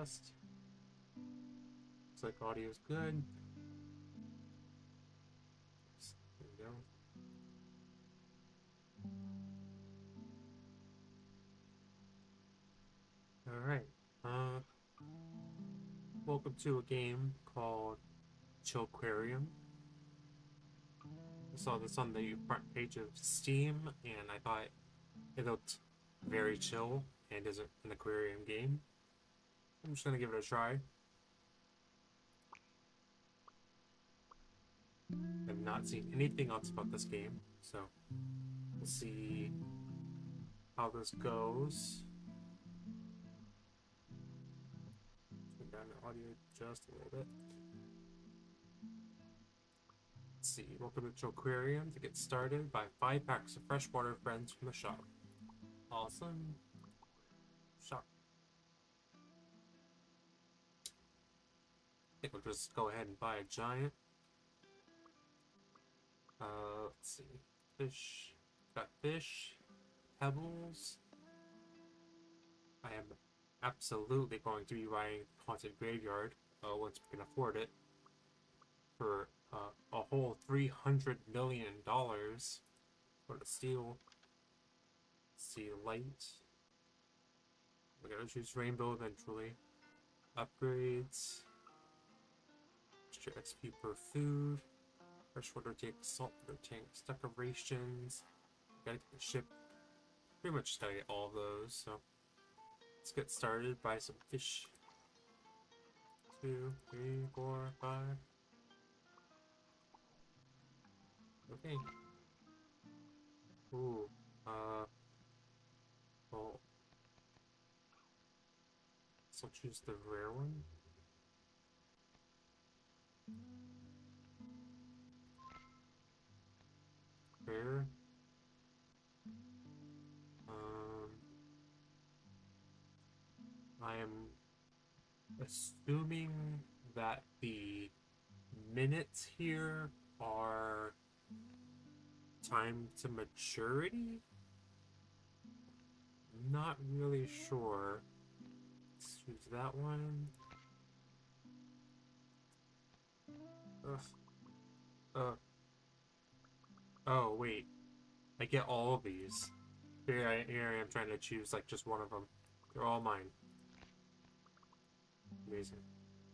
test. Looks like audio is good. There we go. Alright. Welcome to a game called Chillquarium. I saw this on the front page of Steam, and I thought it looked very chill and is an aquarium game. I'm just gonna give it a try. I've not seen anything else about this game, so we'll see how this goes. Turn down the audio just a little bit. Let's see. Welcome to Chillquarium. To get started, buy 5 packs of freshwater friends from the shop. Awesome. Shop. I think we'll just go ahead and buy a giant. Let's see. Fish. Got fish. Pebbles. I am absolutely going to be buying Haunted Graveyard once we can afford it for a whole $300 million. What a steal. Let's see, light. We're gonna choose rainbow eventually. Upgrades. Extra XP per food. Freshwater tank, saltwater tanks, decorations. Gotta get the ship. Pretty much gotta get all of those, so let's get started. Buy some fish. 2, 3, 4, 5. Okay. Ooh. Well. So I'll choose the rare one. Rare. I am assuming that the minutes here are time to maturity? Not really sure. Let's choose that one. Oh, wait. I get all of these. Here I am trying to choose like just one of them. They're all mine. Amazing.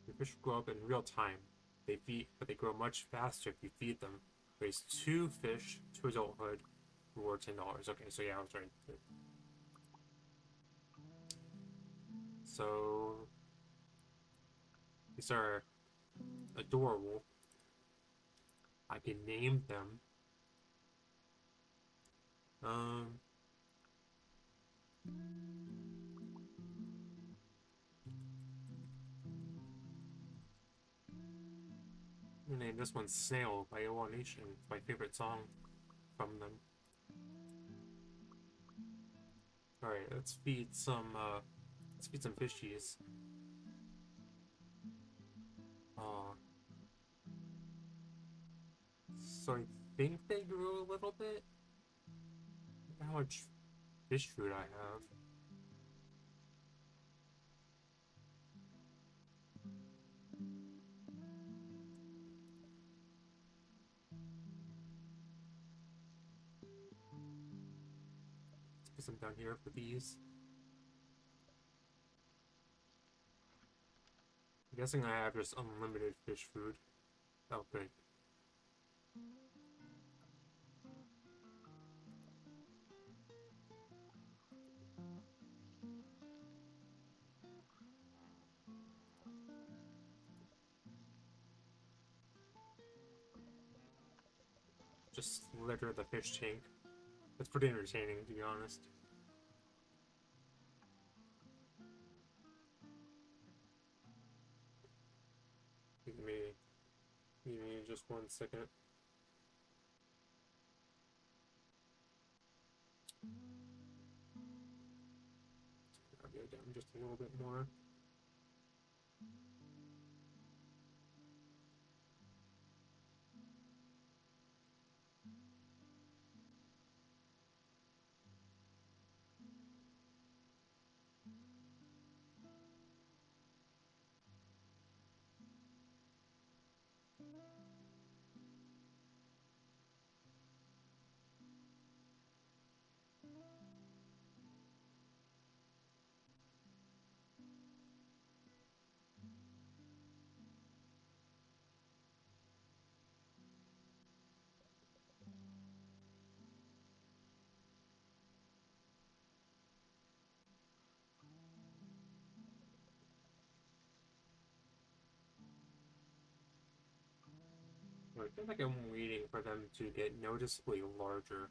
Your fish will grow up in real time. But they grow much faster if you feed them. Raise 2 fish to adulthood. Reward $10. Okay, so yeah, I was right. So these are adorable. I can name them. I'm gonna name this one Snail by OL Nation. It's my favorite song from them. Alright, let's feed some fishies. So I think they grew a little bit. How much fish food I have. Let's put some down here for these. I'm guessing I have just unlimited fish food. Oh, good. Just litter the fish tank. That's pretty entertaining, to be honest. Give me just 1 second. I'll go down just a little bit more. I feel like I'm waiting for them to get noticeably larger.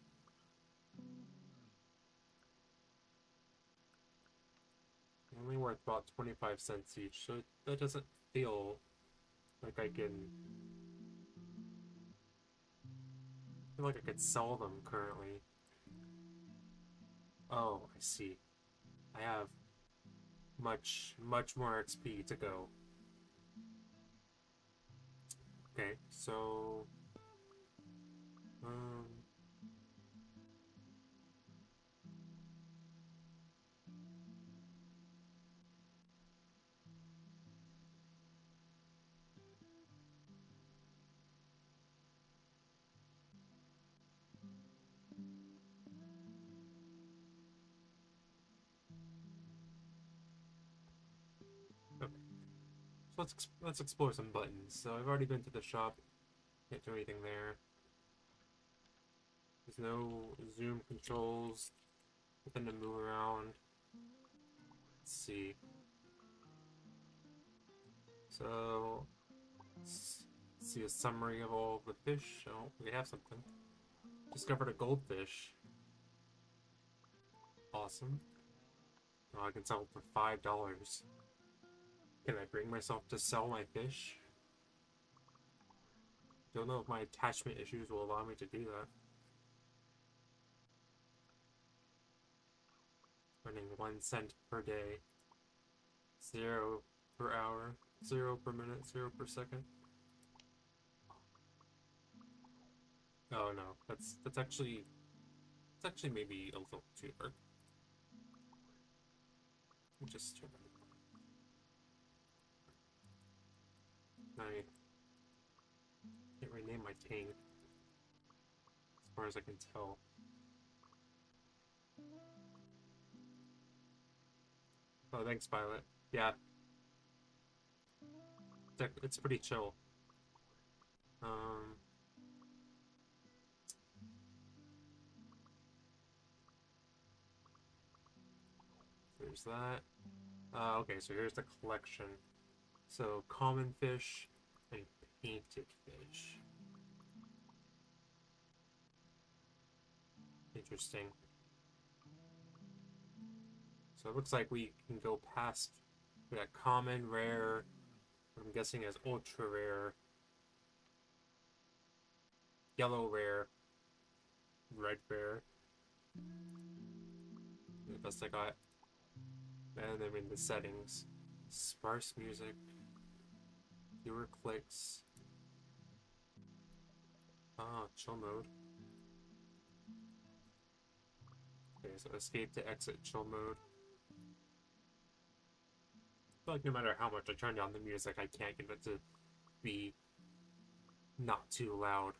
They're only worth about 25 cents each, so that doesn't feel like I feel like I could sell them currently. Oh, I see. I have much more XP to go. Okay, so um okay. So let's explore some buttons. So I've already been to the shop. Can't do anything there. There's no zoom controls. Nothing to move around. Let's see. So let's see a summary of all the fish. Oh, we have something. Discovered a goldfish. Awesome. Oh, I can sell it for $5. Can I bring myself to sell my fish? Don't know if my attachment issues will allow me to do that. Earning 1 cent per day. 0 per hour. 0 per minute. 0 per second. Oh no, that's actually maybe a little too hard. Just turn it. I can't rename my tank as far as I can tell. Oh, thanks, Violet. Yeah, it's pretty chill. Um, there's that. Okay, so here's the collection. So common fish and painted fish. Interesting. So it looks like we can go past. We got common, rare. What I'm guessing is ultra rare, yellow rare, red rare. The best I got. And then in the settings, sparse music, fewer clicks. Ah, chill mode. Okay, so escape to exit chill mode. I feel like no matter how much I turn down the music, I can't get it to be not too loud.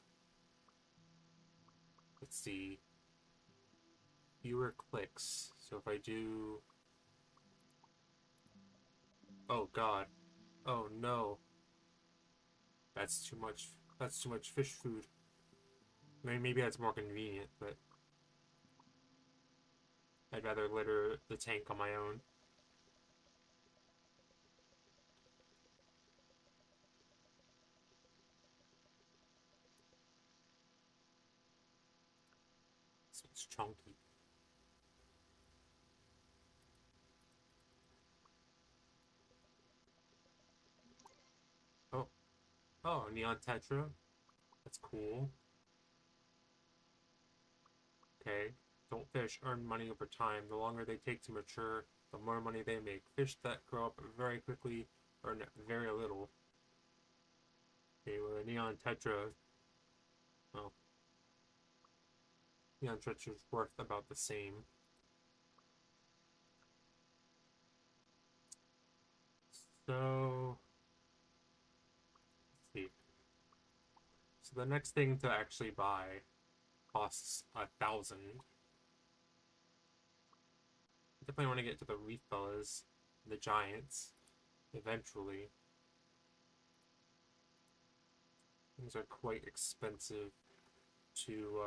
Let's see. Fewer clicks. So if I do... Oh god. Oh no. That's too much. That's too much fish food. I mean, maybe that's more convenient, but I'd rather litter the tank on my own. So it's chunky. Oh, oh, neon tetra. That's cool. Okay. Don't fish earn money over time. The longer they take to mature, the more money they make. Fish that grow up very quickly earn very little. Okay, well, the neon tetra. Well, neon tetra's worth about the same. So, let's see. So the next thing to actually buy costs 1,000. Definitely want to get to the reef fellas, the giants, eventually. Things are quite expensive to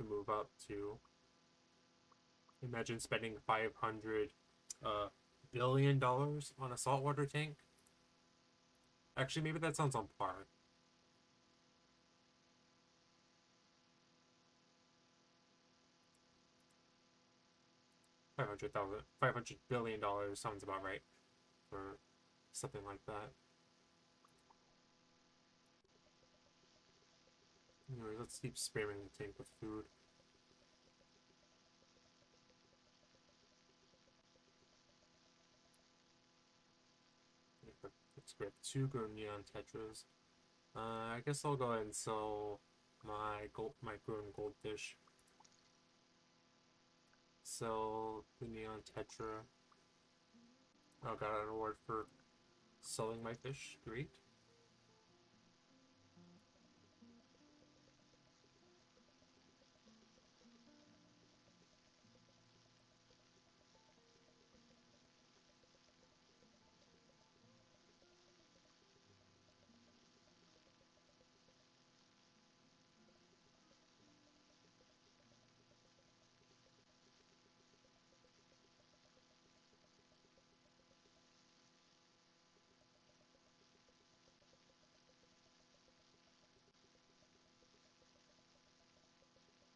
move up to. Imagine spending $500 billion on a saltwater tank. Actually, maybe that sounds on par. $500 billion sounds about right for something like that. Anyway, let's keep spamming the tank with food. Let's grab 2 grown neon tetras. I guess I'll go ahead and sell my grown goldfish. Sell the neon tetra. Oh, got an award for selling my fish. Great.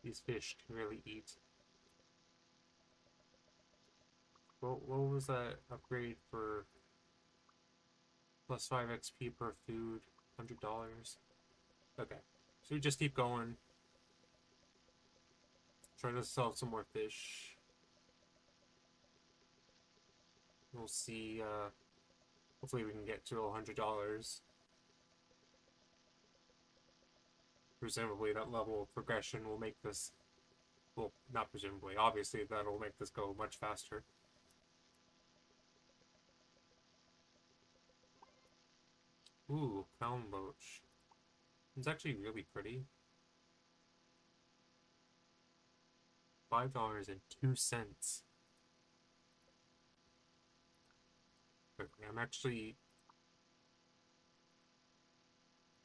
These fish can really eat. What was that upgrade for plus 5 XP per food? $100. Okay. So we just keep going. Try to sell some more fish. We'll see, hopefully we can get to $100. Presumably that level of progression will make this, well, not presumably, obviously that'll make this go much faster. Ooh, clown loach. It's actually really pretty. $5.02. Okay, I'm actually,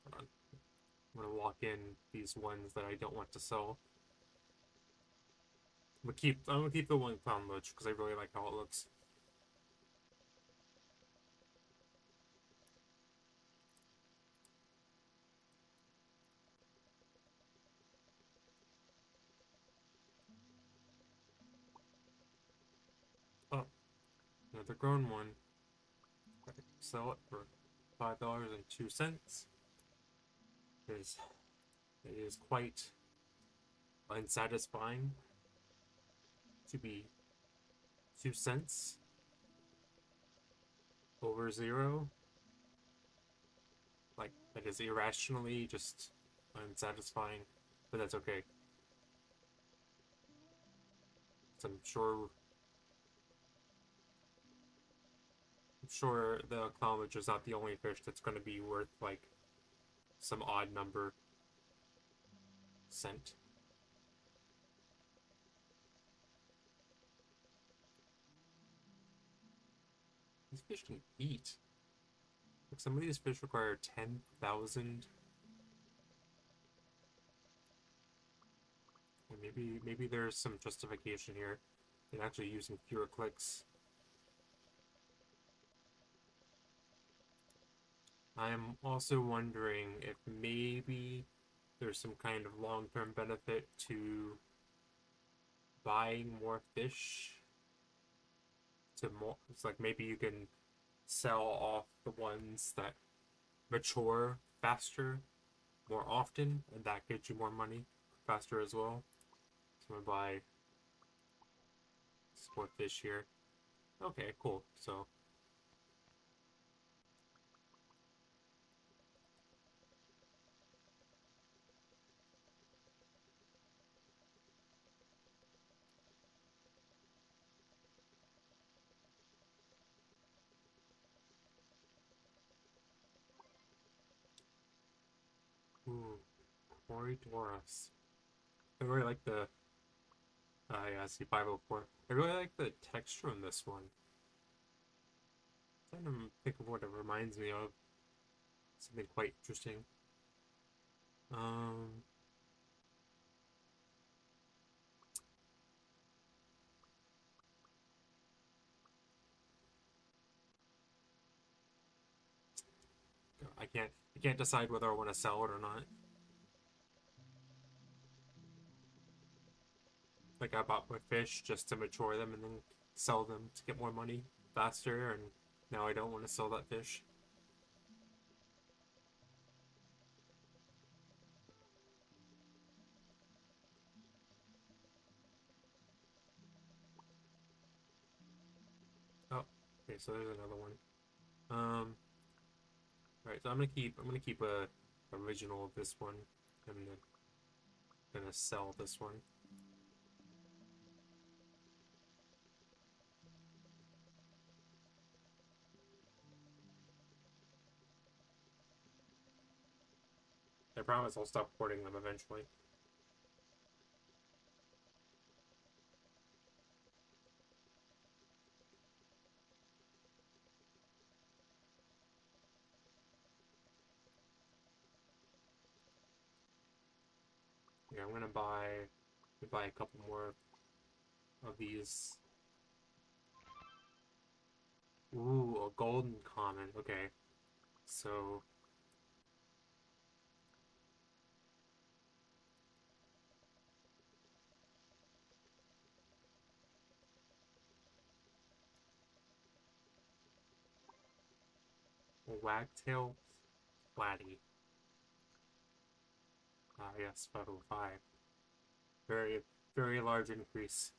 hold on. I'm gonna lock in these ones that I don't want to sell. I'm gonna keep the one clown loach because I really like how it looks. Oh, another grown one. Okay, sell it for $5.02. It is quite unsatisfying to be 2 cents over zero. Like, that is irrationally just unsatisfying, but that's okay. So I'm sure the clown is not the only fish that's going to be worth like some odd number cent. These fish can eat. Like, some of these fish require 10,000. And maybe there's some justification here in actually using fewer clicks. I'm also wondering if maybe there's some kind of long-term benefit to buying more fish to more. It's like maybe you can sell off the ones that mature faster more often, and that gets you more money faster as well. So I'm gonna buy some more fish here. Okay, cool. So ooh, Corridorus. I really like the yeah, I see 504. I really like the texture on this one. I'm trying to think of what it reminds me of. Something quite interesting. Um, I can't decide whether I want to sell it or not. Like I bought my fish just to mature them and then sell them to get more money faster, and now I don't want to sell that fish. Oh, okay, so there's another one. Right, so I'm gonna keep a original of this one. I'm gonna sell this one. I promise I'll stop porting them eventually. Yeah, I'm gonna buy a couple more of these. Ooh, a golden common. Okay, so wagtail platy. Ah, yes, 505. Very, very large increase.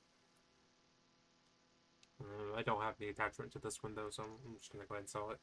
I don't have the attachment to this one though, so I'm just gonna go ahead and sell it.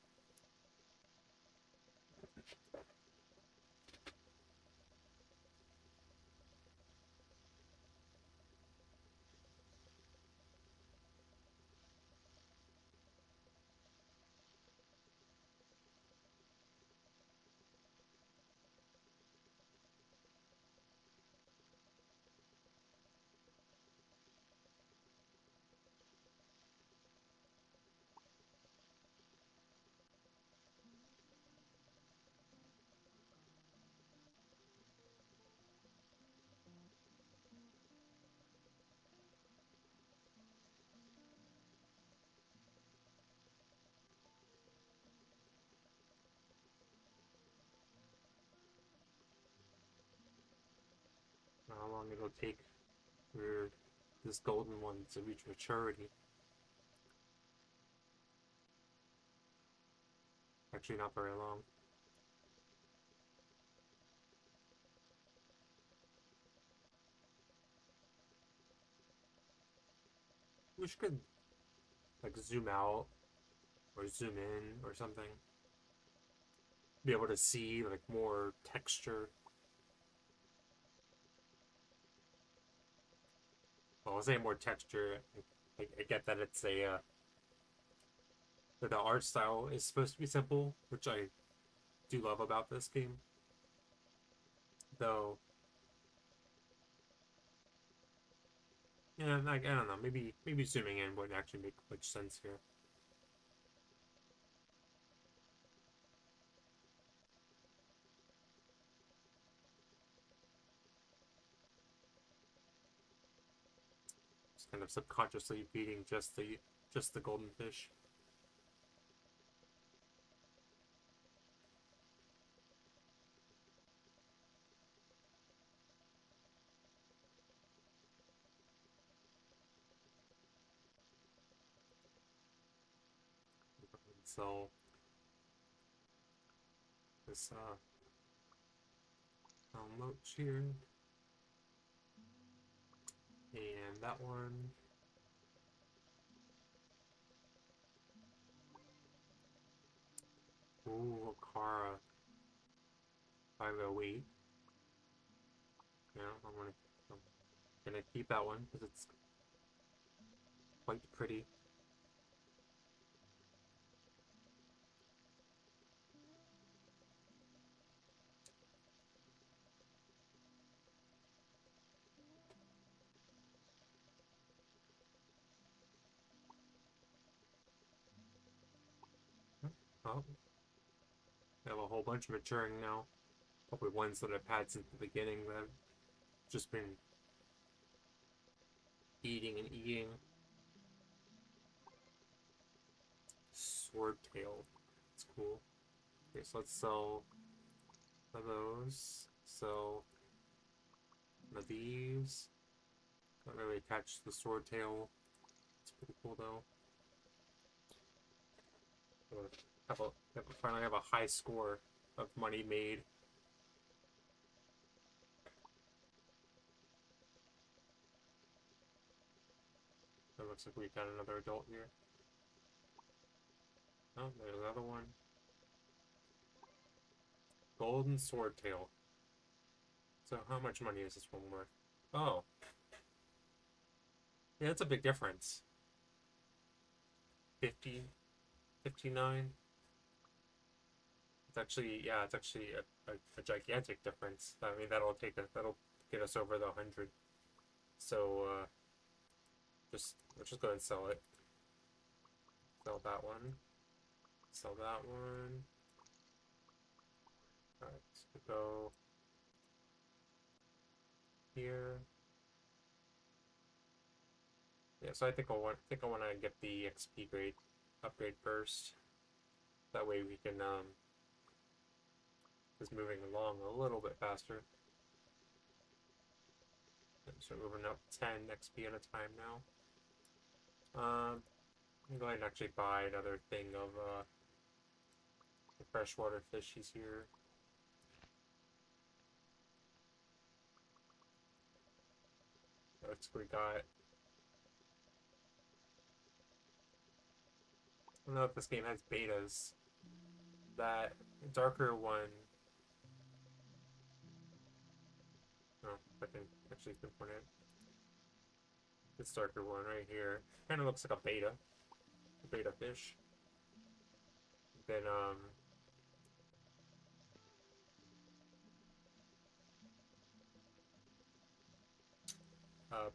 How long it'll take for this golden one to reach maturity? Actually, not very long. Wish could like zoom out or zoom in or something. Be able to see like more texture. Well, I'll say more texture. I get that it's that the art style is supposed to be simple, which I do love about this game. Though, yeah, I don't know. Maybe zooming in wouldn't actually make much sense here. Just kind of subconsciously feeding just the golden fish. So this moat here, and that one. Ooh, Kara 508. Yeah, I'm gonna keep that one because it's quite pretty. Oh, I have a whole bunch maturing now. Probably ones that I've had since the beginning that I've just been eating and eating. Swordtail. It's cool. Okay, so let's sell one of those. So one of these. Not really attached to the sword tail. It's pretty cool though. Finally have a high score of money made. It looks like we got another adult here. Oh, there's another one. Golden sword tail. So how much money is this one worth? Oh. Yeah, that's a big difference. 50, 59. It's actually, yeah, it's actually a gigantic difference. I mean, that'll get us over the 100. So, let's just go ahead and sell it. Sell that one. Sell that one. Alright, so go here. Yeah, so I think I want to get the XP grade upgrade first. That way we can is moving along a little bit faster. So moving up 10 XP at a time now. I'm gonna go ahead and actually buy another thing of the freshwater fishies here. We got. I don't know if this game has betas. That darker one. Oh, I can actually pinpoint it. This darker one right here kind of looks like a beta fish. Then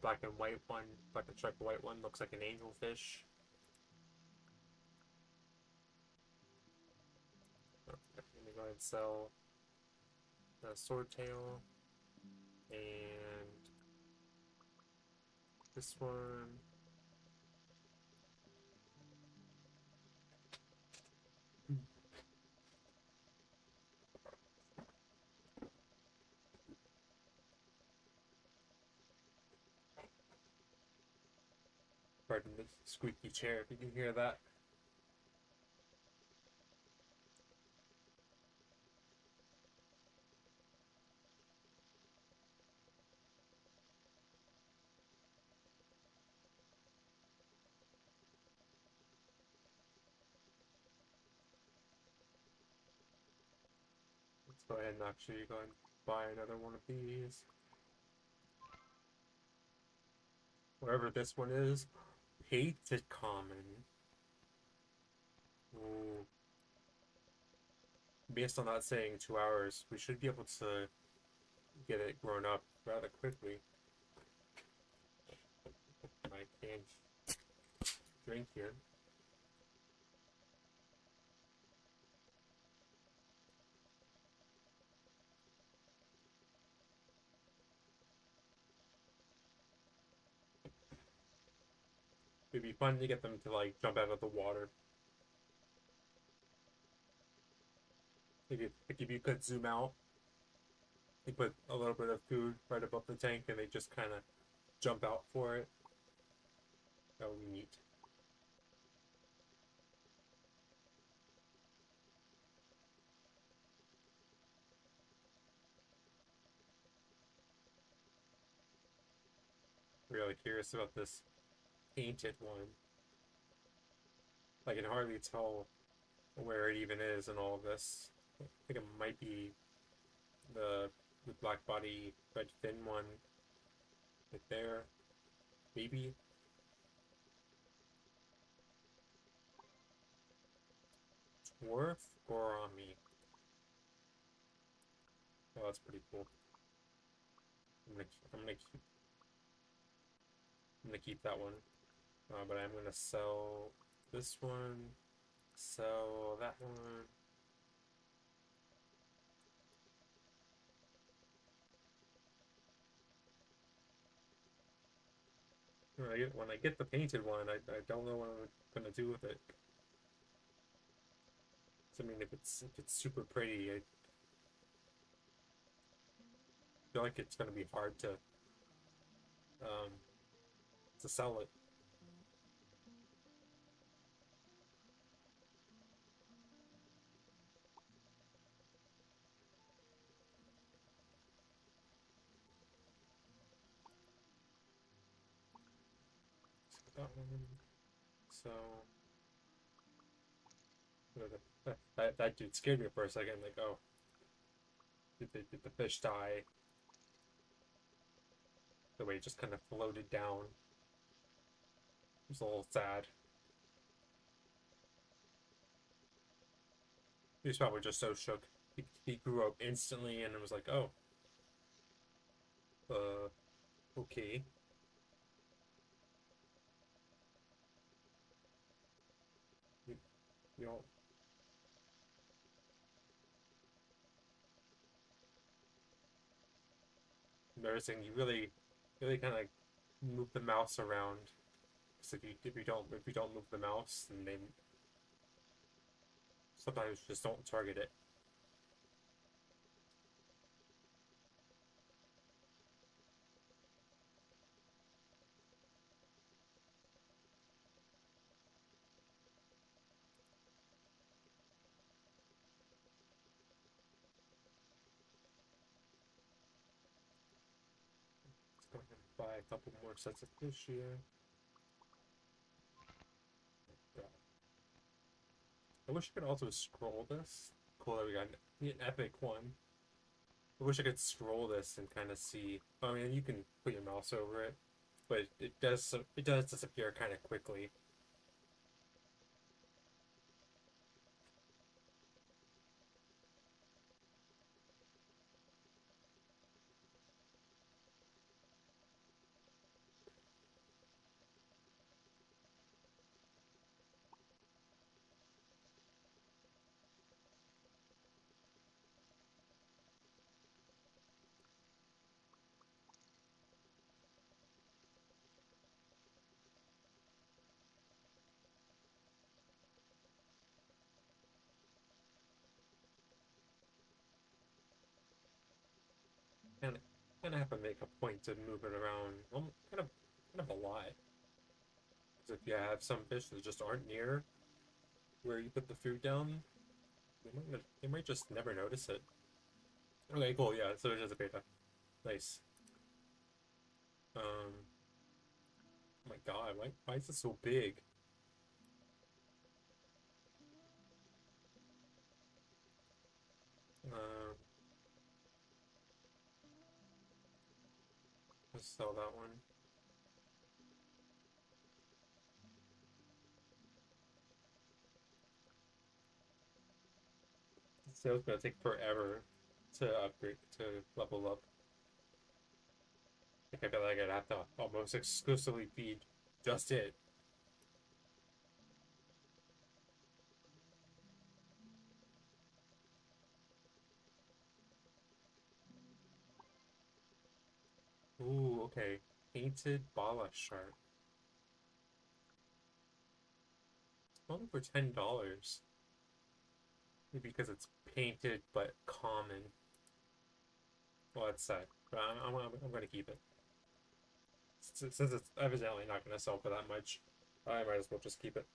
black and striped white one looks like an angelfish. Oh, I'm gonna go ahead and sell the swordtail and this one. Pardon the squeaky chair if you can hear that. Let's go ahead and actually go and buy another one of these. Wherever this one is, painted common. Ooh. Based on that saying 2 hours, we should be able to get it grown up rather quickly. I can't drink here. It'd be fun to get them to like jump out of the water. If you could zoom out, you put a little bit of food right above the tank and they just kind of jump out for it. That would be neat. Really curious about this painted one. I can hardly tell where it even is in all of this. I think it might be the black body red fin one right there. Maybe. Dwarf Gorami. Oh, that's pretty cool. I'm gonna keep that one. But I'm gonna sell this one. Sell that one. When I get the painted one, I don't know what I'm gonna do with it. So, I mean, if it's super pretty, I feel like it's gonna be hard um to sell it. So that one. So that dude scared me for a second. Like, oh, did the fish die? The way it just kind of floated down. It was a little sad. He was probably just so shook. He grew up instantly and it was like, oh, uh, okay. You, you know, noticing you really kind of like move the mouse around. Because if you don't move the mouse, then they sometimes just don't target it. Let's go ahead and buy a couple more sets of fish here. I wish I could also scroll this. Cool that we got an epic one. I wish I could scroll this and kind of see. I mean, you can put your mouse over it, but it does disappear kind of quickly. And I have to make a point to move it around. Well, kind of a lot. Because if you have some fish that just aren't near where you put the food down, they might just never notice it. Okay, cool. Yeah, so it is a beta. Nice. Oh my God, why is it so big? Um, let's sell that one. Sales gonna take forever to upgrade to level up. I feel like I'd have to almost exclusively feed just it. Ooh, okay. Painted bala shark. Only for $10. Maybe because it's painted but common. Well, that's sad. But I'm gonna keep it. Since it's evidently not gonna sell for that much, I might as well just keep it.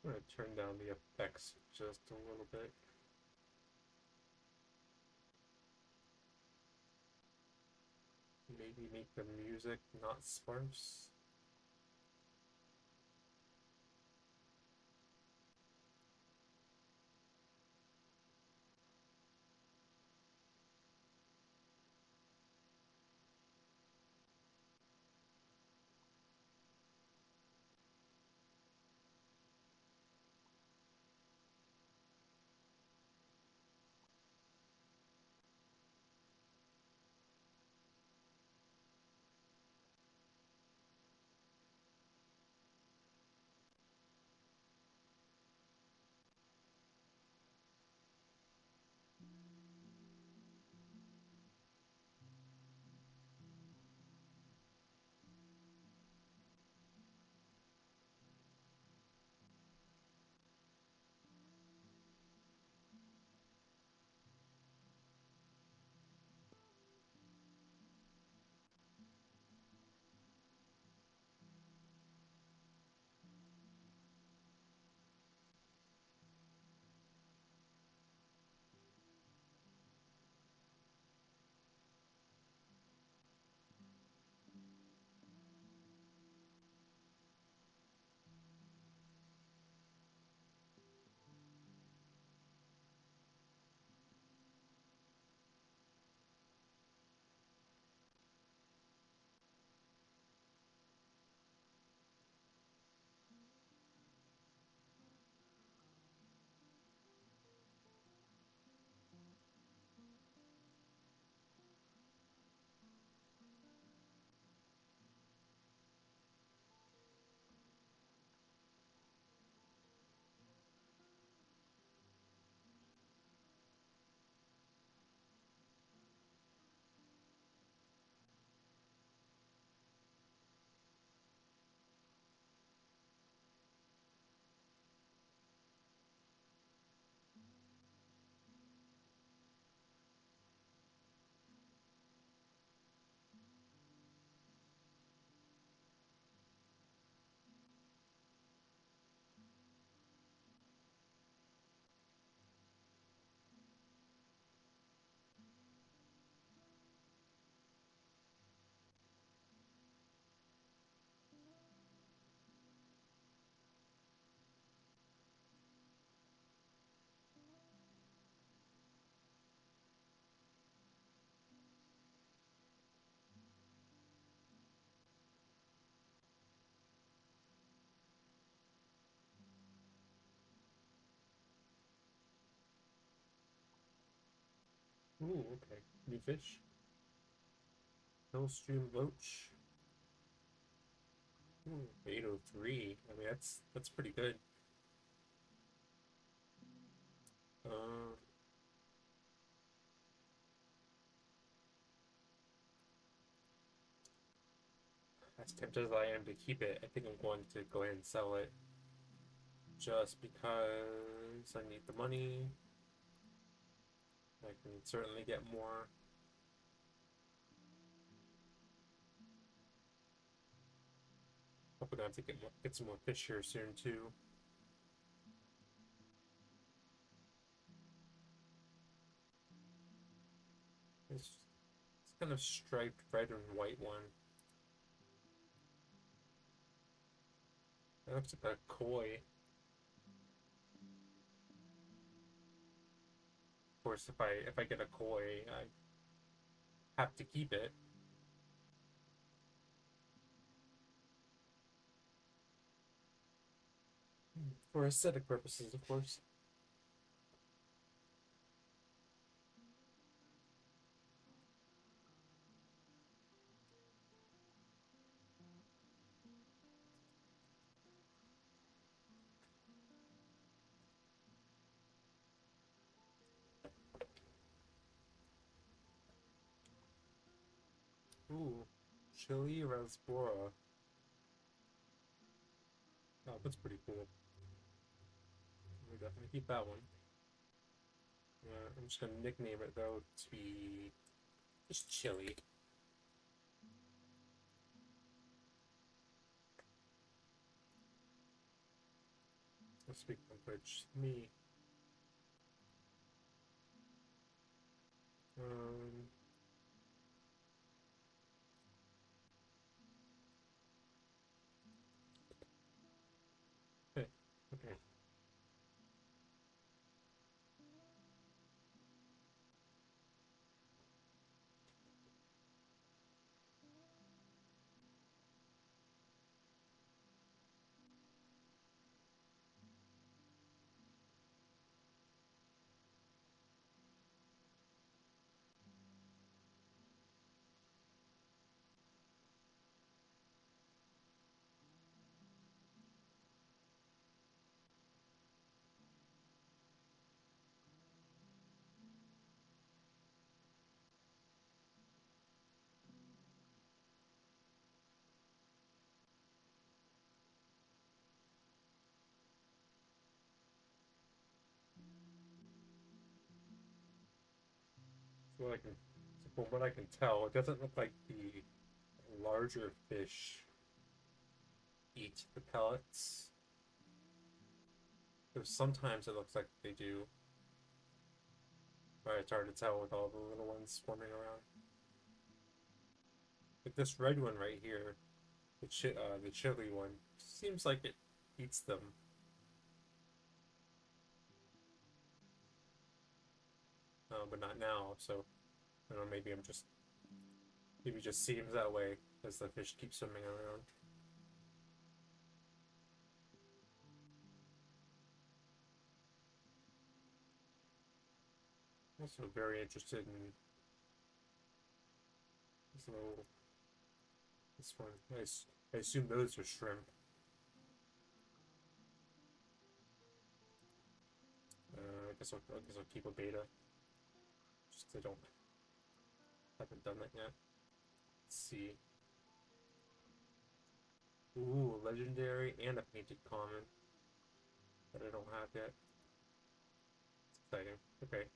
I'm gonna turn down the effects just a little bit. Maybe make the music not sparse. Ooh, okay. New fish. Hillstream Loach. Ooh, 803. I mean, that's pretty good. Uh, as tempted as I am to keep it, I think I'm going to go ahead and sell it just because I need the money. I can certainly get more. Hoping I have to get some more fish here soon too. It's kind of striped red and white one. That looks like a koi. Of course, if I get a koi, I have to keep it for aesthetic purposes, of course. Ooh, chili raspbora. Oh, that's pretty cool. We definitely keep that one. I'm just gonna nickname it though to be just chili. Speaking of which, me. Um, okay. Okay. So I can, from what I can tell, it doesn't look like the larger fish eat the pellets. Though sometimes it looks like they do, but it's hard to tell with all the little ones swarming around. But this red one right here, the chili one, seems like it eats them. But not now. So I don't know. Maybe it just seems that way as the fish keep swimming around. I'm also very interested in this little this one. I assume those are shrimp. I guess I'll keep a beta. Just 'cause I haven't done that yet. Let's see. Ooh, legendary and a painted common that I don't have yet. It's exciting. Okay.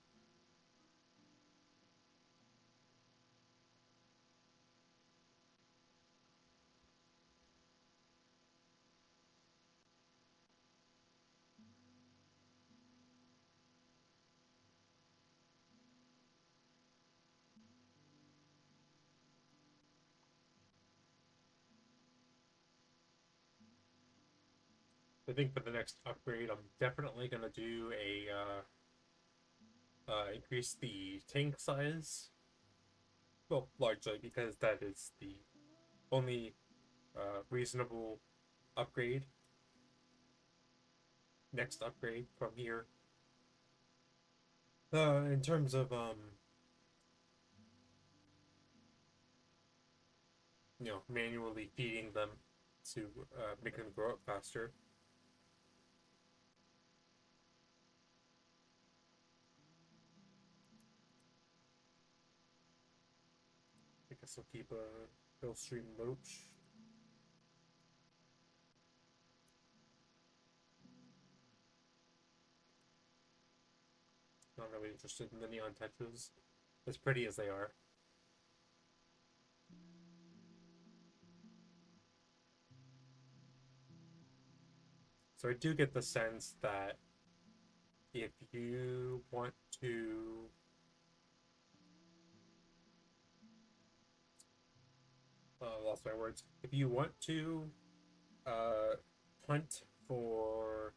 I think for the next upgrade, I'm definitely gonna do a increase the tank size. Well, largely because that is the only reasonable upgrade. Next upgrade from here. In terms of manually feeding them to make them grow up faster. I guess I'll keep a Hillstream Loach. Not really interested in the neon tetras, as pretty as they are. So I do get the sense that if you want to lost my words. If you want to hunt for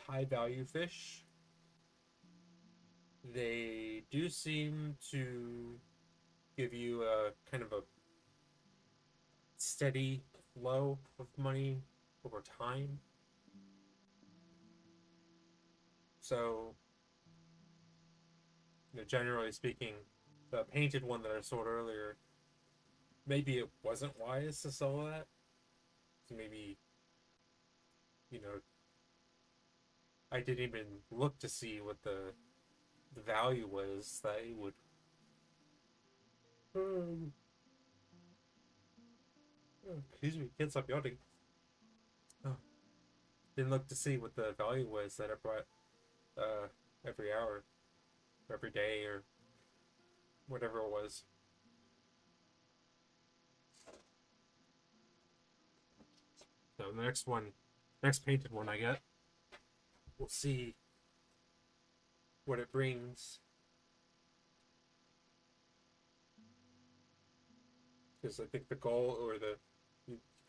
high value fish, they do seem to give you a kind of a steady flow of money over time. So, generally speaking, the painted one that I sold earlier, maybe it wasn't wise to sell that. So maybe, I didn't even look to see what the value was that it would. Excuse me, can't stop yawning. Oh. Didn't look to see what the value was that it brought every hour, or every day, or whatever it was. So the next painted one I get, we'll see what it brings. Because I think the goal, or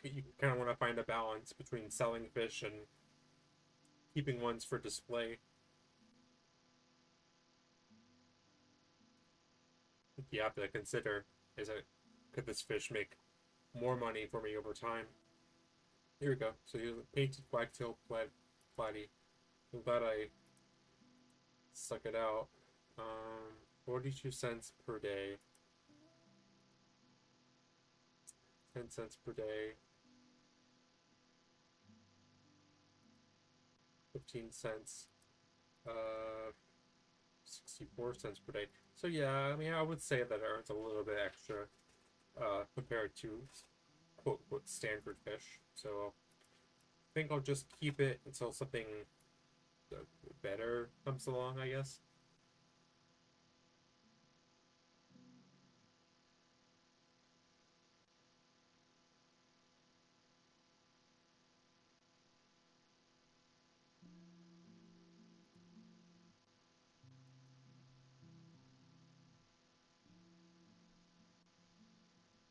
you kind of want to find a balance between selling fish and keeping ones for display. You have to consider, could this fish make more money for me over time? Here we go. So here's a painted blacktail platy. I'm glad I suck it out. 42 cents per day. 10 cents per day. 15 cents. 64 cents per day. So yeah, I mean, I would say that it earns a little bit extra compared to quote unquote standard fish. So I think I'll just keep it until something better comes along, I guess.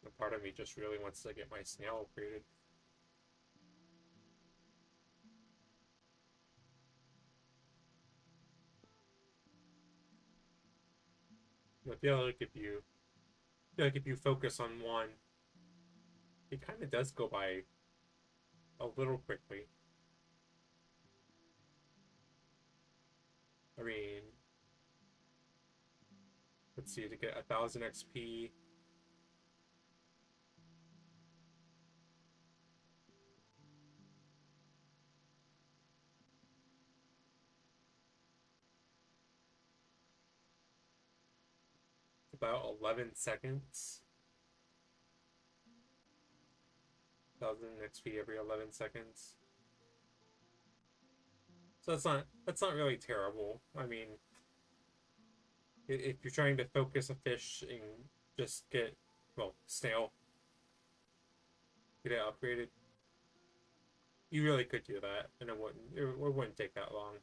A part of me just really wants to get my snail upgraded. I feel like if you focus on one, it kind of does go by a little quickly. I mean, let's see, to get 1,000 XP. About 11 seconds. 1,000 XP every 11 seconds. So that's not really terrible. I mean, if you're trying to focus a fish and just get, well, snail, get it upgraded, you really could do that, and it wouldn't take that long.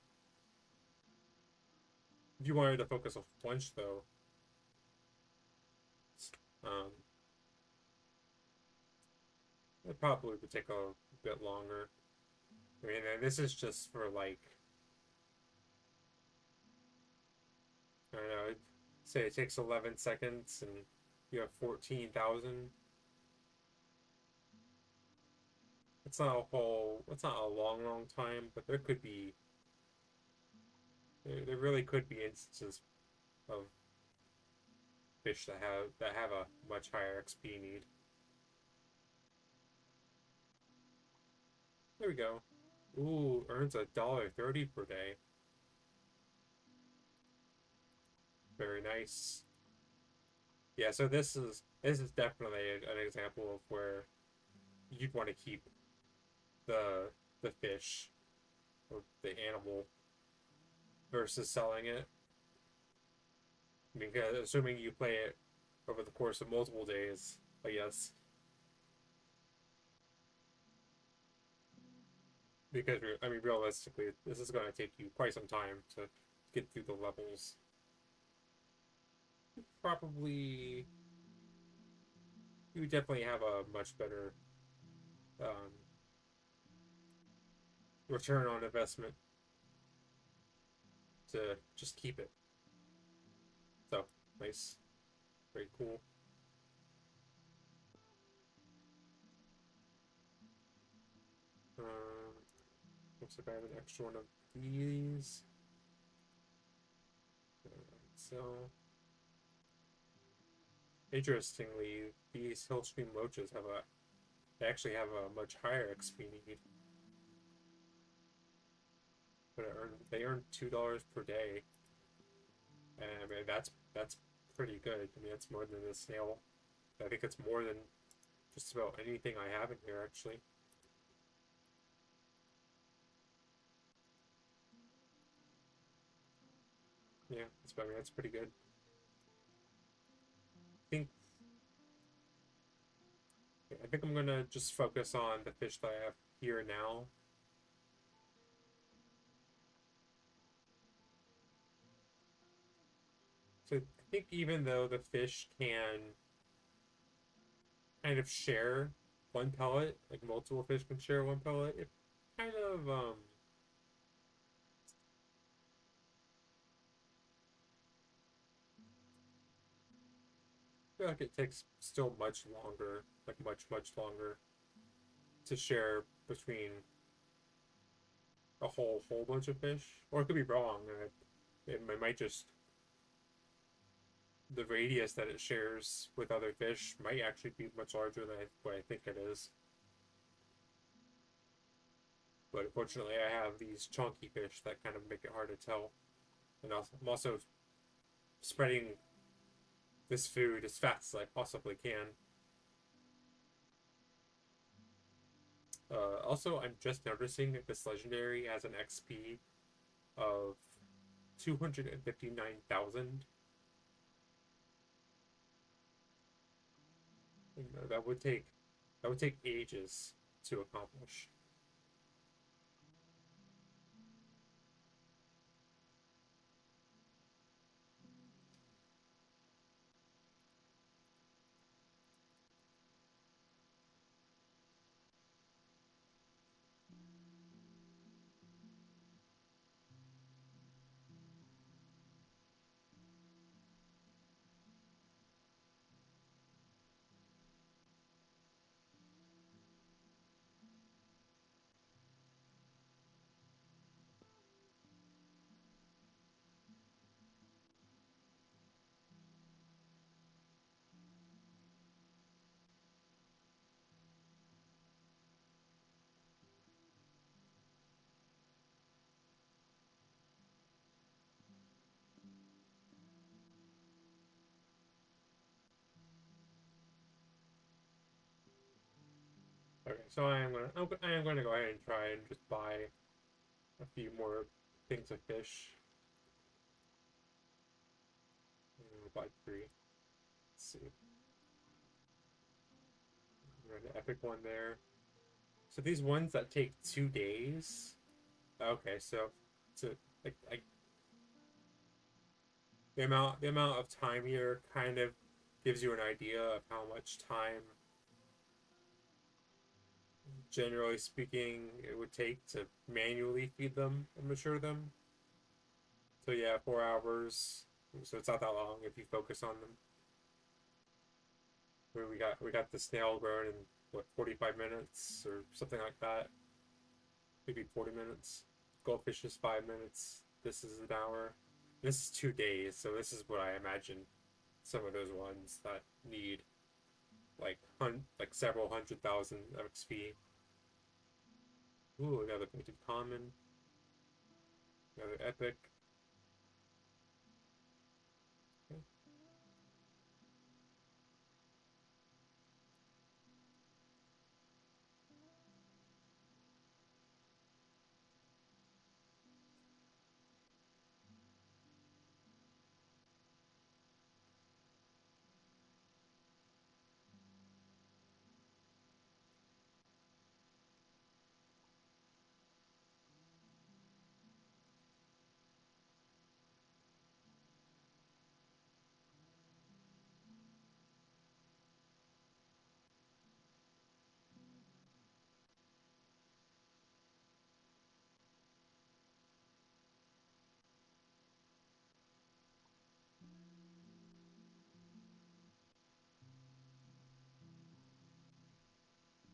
If you wanted to focus a bunch, though, it probably would take a bit longer. I mean, and this is just for like, I don't know, say it takes 11 seconds and you have 14,000. It's not a long time, but there really could be instances of fish that have a much higher XP need. There we go. Ooh, earns $1.30 per day. Very nice. Yeah, so this is definitely an example of where you'd want to keep the the fish or the animal versus selling it. Because assuming you play it over the course of multiple days, I guess. Because I mean, realistically, this is going to take you quite some time to get through the levels. Probably, you would definitely have a much better um, return on investment to just keep it. So nice, very cool. Um, Looks like I have an extra one of these. So interestingly, these Hillstream Loaches have a they actually have a much higher XP need. But they earn $2 per day. And I mean that's pretty good. I mean that's more than the snail. I think it's more than just about anything I have in here actually. Yeah, I mean that's pretty good. think I think I'm gonna just focus on the fish that I have here now. So I think even though the fish can kind of share one pellet, like multiple fish can share one pellet, it kind of I feel like it takes still much longer, like much longer to share between a whole bunch of fish. Or it could be wrong, and it might just the radius that it shares with other fish might actually be much larger than what I think it is. But unfortunately, I have these chunky fish that kind of make it hard to tell. And I'm also spreading this food as fast as I possibly can. Also, I'm just noticing that this legendary has an XP of 259,000. That would take ages to accomplish. Okay, so I am gonna go ahead and try and just buy a few more things of fish. Buy three. Let's see. An epic one there. So these ones that take 2 days. Okay, so like the amount of time here kind of gives you an idea of how much time, generally speaking, it would take to manually feed them and mature them. So yeah, 4 hours. So it's not that long if you focus on them. We got the snail grown in what 45 minutes or something like that. Maybe 40 minutes. Goldfish is 5 minutes. This is an hour. This is 2 days, so this is what I imagine some of those ones that need like several hundred thousand of XP Ooh, another painted common. Another epic. Okay.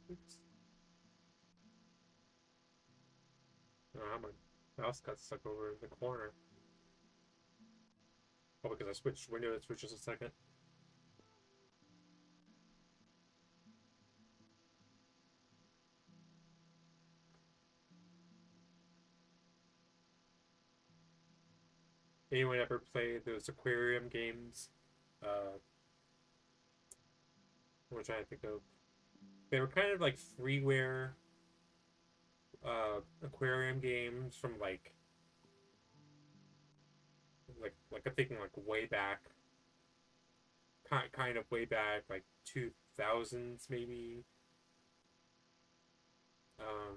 Oops. Oh, my mouse got stuck over in the corner. Oh, because I switched windows for just a second. Anyone ever play those aquarium games? What I'm trying to think of. They were kind of like freeware aquarium games from like I'm thinking like way back, kind of way back, like 2000s maybe. Um,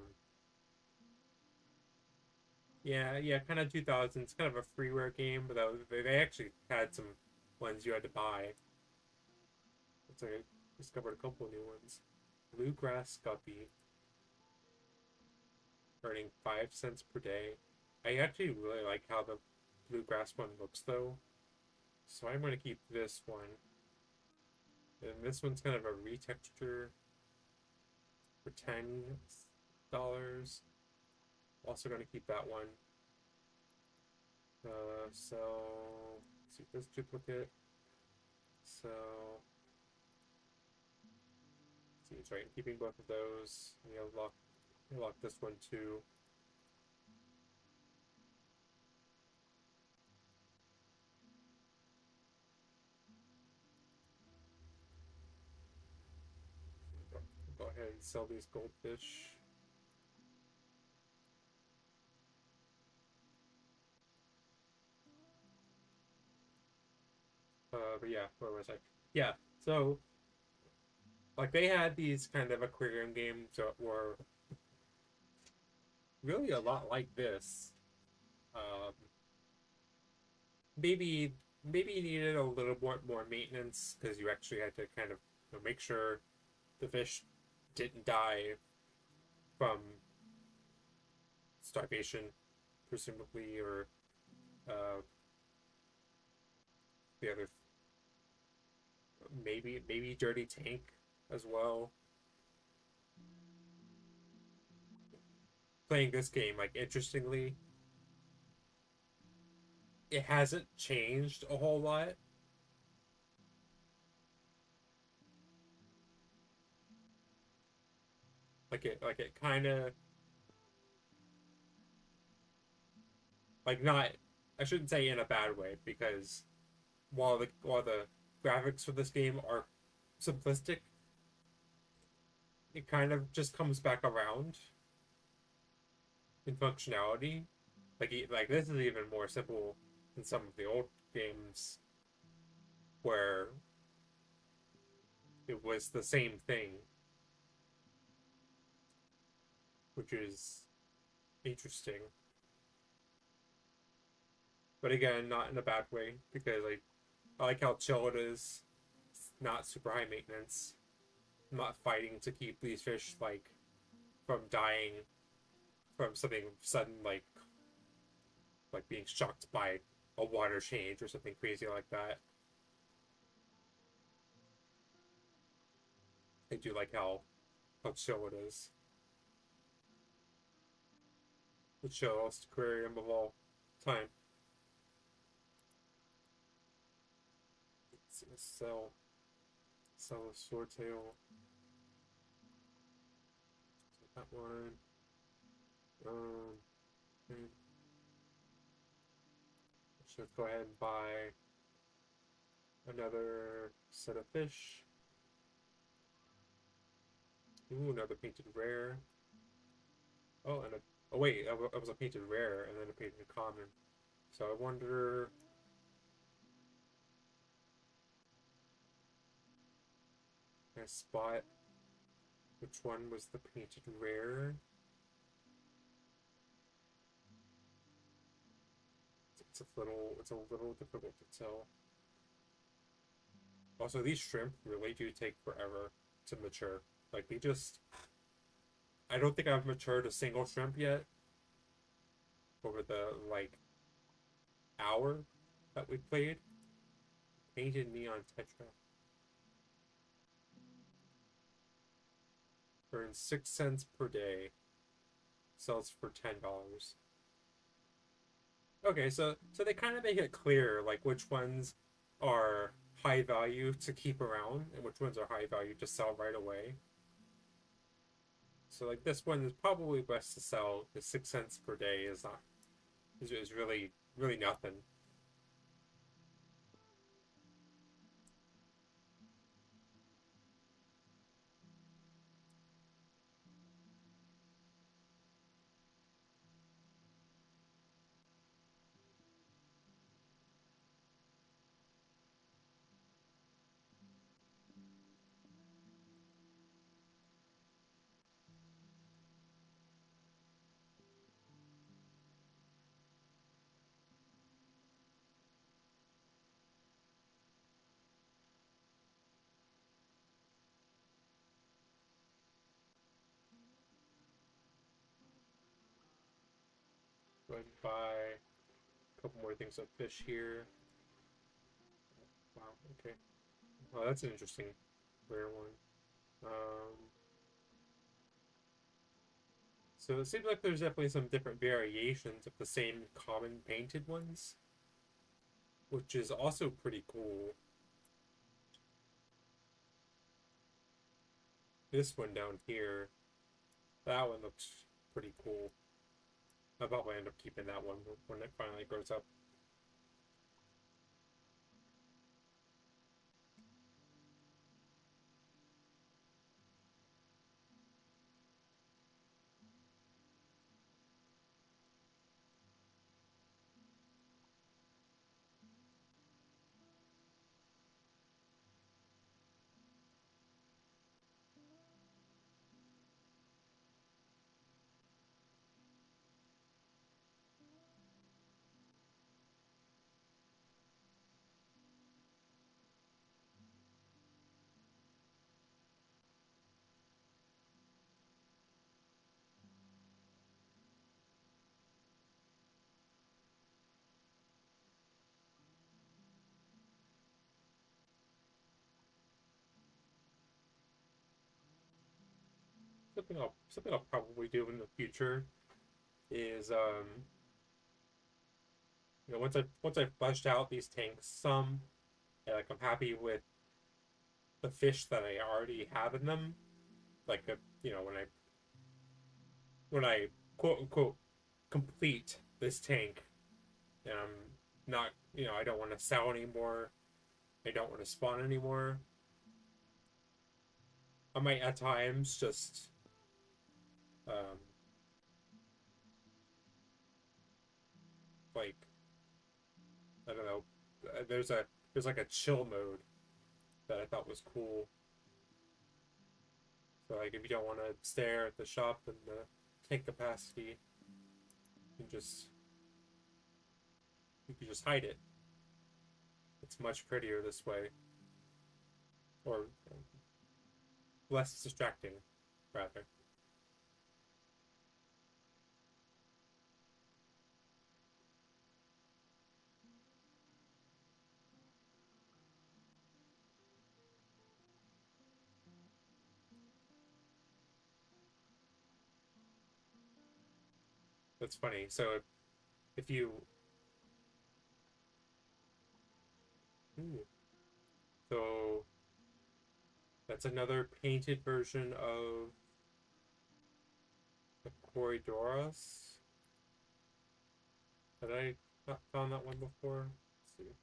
yeah, kind of 2000s, kind of a freeware game, but they actually had some ones you had to buy. So I discovered a couple of new ones. Bluegrass Guppy, earning 5 cents per day. I actually really like how the bluegrass one looks though, so I'm going to keep this one. And this one's kind of a retexture for $10. Also going to keep that one. So let's see this duplicate. So let's see, it's right. Keeping both of those. Lock this one too. Go ahead and sell these goldfish. But yeah, where was I? Yeah, so like they had these kind of aquarium games that were really a lot like this. Um, maybe you needed a little more maintenance because you actually had to kind of make sure the fish didn't die from starvation, presumably, or uh, the other maybe dirty tank as well. Playing this game, like interestingly, it hasn't changed a whole lot. Like it kind of like not. I shouldn't say in a bad way because while the graphics for this game are simplistic, it kind of just comes back around in functionality. Like this is even more simple than some of the old games where it was the same thing, which is interesting. But again, not in a bad way because I like how chill it is. It's not super high maintenance. I'm not fighting to keep these fish from dying from something sudden like being shocked by a water change or something crazy like that. I do like how chill it is. The chillest aquarium of all time. Let's see, sell a swordtail. That one. Okay. So let's go ahead and buy another set of fish. Ooh, another painted rare. Oh, and a oh wait, it was a painted rare and then a painted common. So I wonder. Can I spot which one was the painted rare? It's a little difficult to tell. Also, these shrimp really do take forever to mature. Like they just, I don't think I've matured a single shrimp yet over the like hour that we played. Painted neon tetra. Earns 6 cents per day. Sells for $10. Okay, so they kind of make it clear like which ones are high value to keep around and which ones are high value to sell right away. So like this one is probably best to sell because 6 cents per day is really nothing. Go ahead and buy a couple more things of fish here. Wow, okay. Oh, that's an interesting rare one. So it seems like there's definitely some different variations of the same common painted ones, which is also pretty cool. This one down here, that one looks pretty cool. I'll probably end up keeping that one when it finally grows up. Something I'll probably do in the future is once I've fleshed out these tanks some, and like I'm happy with the fish that I already have in them, like when I quote unquote complete this tank, and I'm not I don't want to sell anymore, I don't want to spawn anymore. I might at times just um like I don't know. There's like a chill mode that I thought was cool. So like if you don't want to stare at the shop and the tank capacity, you can just hide it. It's much prettier this way, or less distracting, rather. That's funny. So if you ooh, so that's another painted version of the Corridoras. Had I not found that one before? Let's see.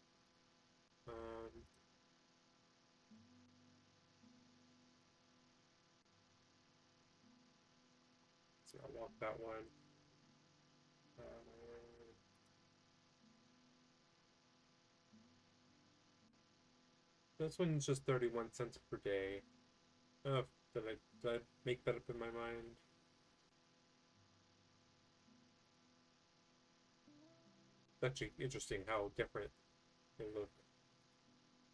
So I'll walk that one. This one's just 31 cents per day. Oh, did I make that up in my mind? It's actually interesting how different they look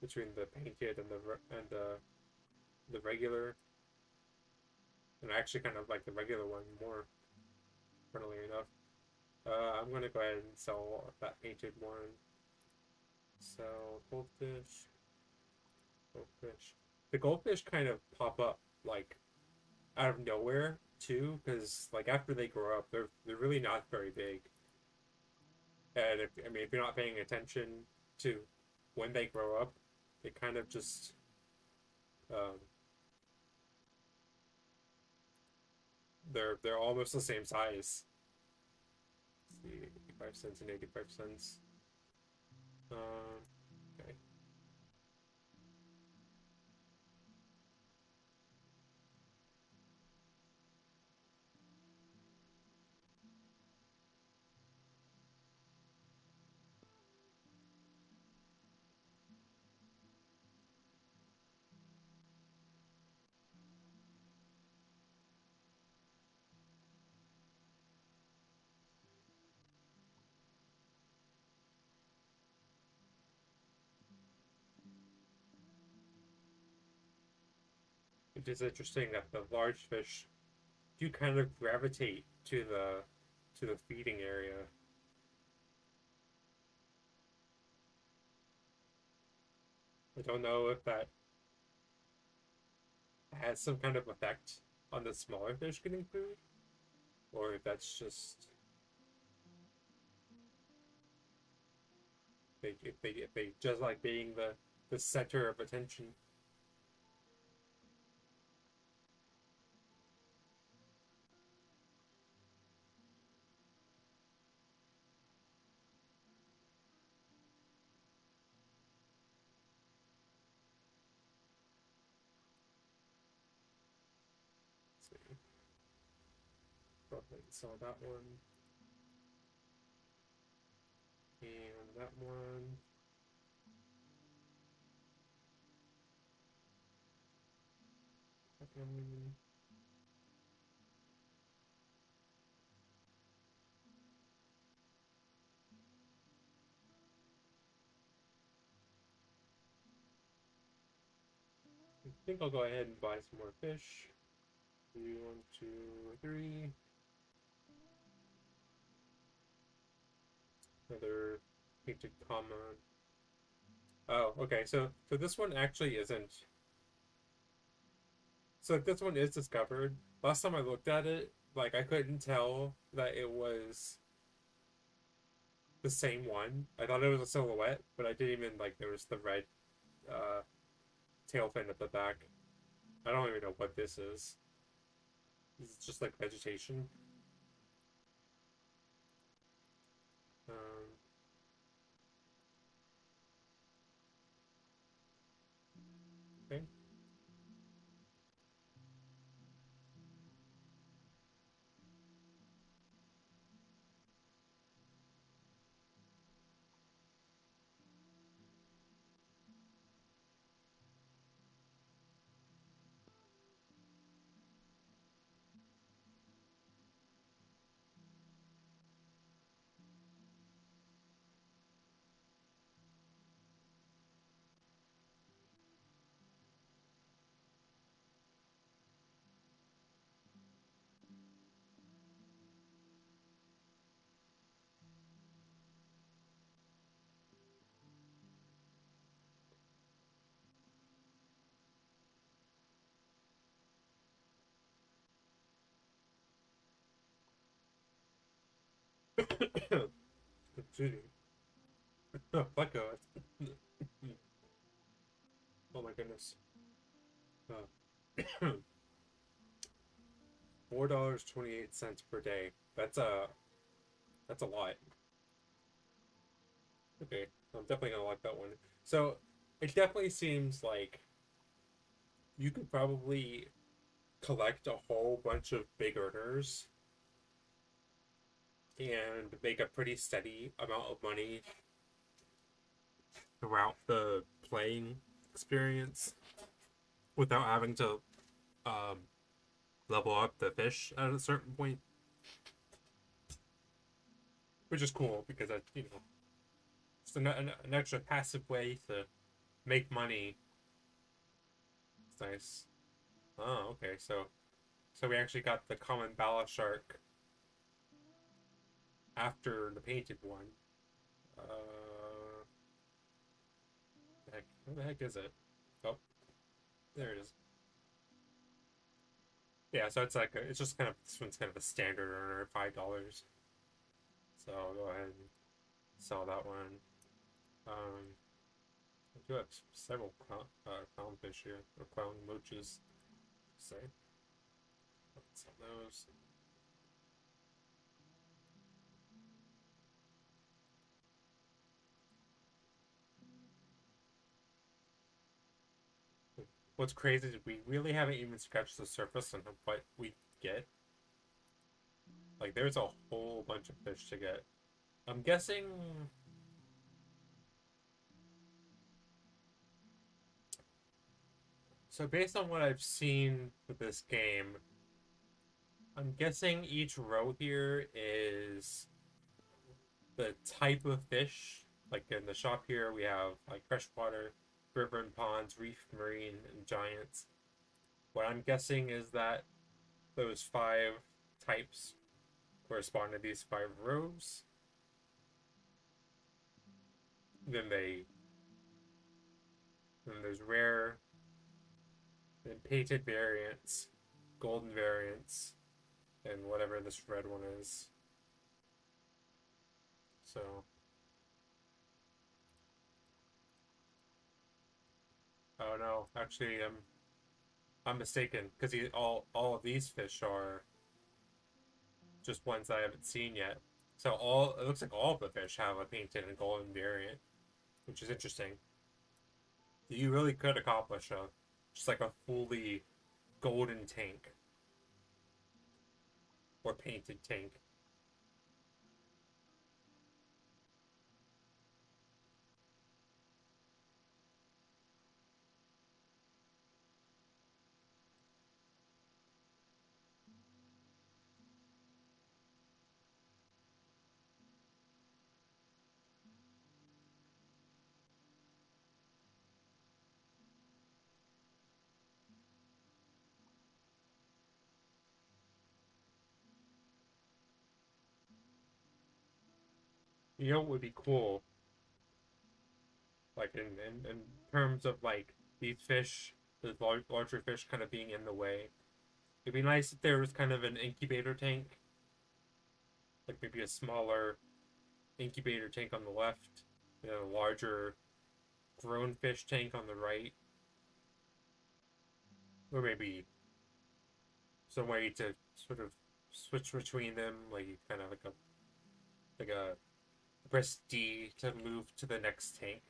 between the painted and the regular. And I actually kind of like the regular one more, funnily enough. I'm gonna go ahead and sell that painted one. Sell goldfish. Goldfish. The goldfish kind of pop up like out of nowhere too, because like after they grow up, they're really not very big. And if you're not paying attention to when they grow up, they kind of just um, they're almost the same size. Let's see, 85 cents and 85 cents. Okay. It is interesting that the large fish do kind of gravitate to the feeding area. I don't know if that has some kind of effect on the smaller fish getting food, or if that's just if they just like being the center of attention. Let's see. Probably saw that one and that one. I think I'll go ahead and buy some more fish. 1, 2, 3. Another painted common. Oh, okay. So this one actually isn't. So this one is discovered. Last time I looked at it, like I couldn't tell that it was the same one. I thought it was a silhouette, but I didn't even like there was the red uh, tail fin at the back. I don't even know what this is. It's just like vegetation. Um, okay. Excuse me. Oh, Bucko. Oh my goodness. Uh, $4.28 per day. That's a lot. Okay, I'm definitely gonna like that one. So it definitely seems like you could probably collect a whole bunch of big earners and make a pretty steady amount of money throughout the playing experience without having to um, level up the fish at a certain point, which is cool because that it's an extra passive way to make money. It's nice. Oh, okay. So we actually got the common bala shark after the painted one. Where the heck is it? Oh, there it is. Yeah, so it's like it's just kind of this one's kind of a standard earner, $5. So I'll go ahead and sell that one. I do have several clownfish here, or clown mooches. Say, let's sell those. What's crazy is we really haven't even scratched the surface on what we get. Like, there's a whole bunch of fish to get. I'm guessing. So, based on what I've seen with this game, I'm guessing each row here is the type of fish. Like in the shop here, we have like freshwater, river and ponds, reef, marine, and giants. What I'm guessing is that those 5 types correspond to these 5 rows. Then they then there's rare, then painted variants, golden variants, and whatever this red one is. So, oh no, actually, I'm mistaken because all of these fish are just ones I haven't seen yet. So all it looks like all of the fish have a painted and golden variant, which is interesting. You really could accomplish a just like a fully golden tank or painted tank. You know what would be cool, like in terms of like these fish, the larger fish kind of being in the way. It'd be nice if there was kind of an incubator tank, like maybe a smaller incubator tank on the left, and a larger grown fish tank on the right, or maybe some way to sort of switch between them, like kind of like a press D to move to the next tank.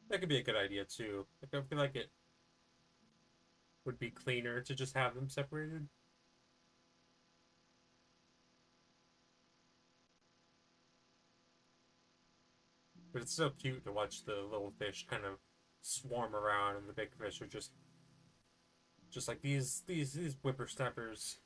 That could be a good idea too. Like I feel like it would be cleaner to just have them separated. But it's so cute to watch the little fish kind of swarm around, and the big fish are just like these whippersnappers.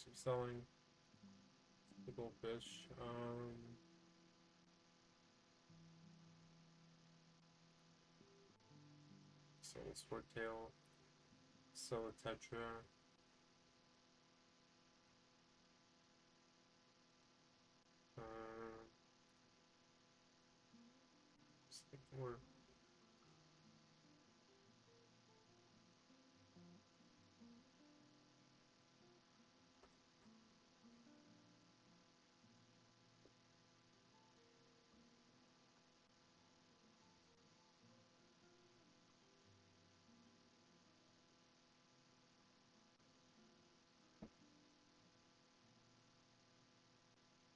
Keep selling the goldfish. Sell the swordtail. Sell the tetra. Or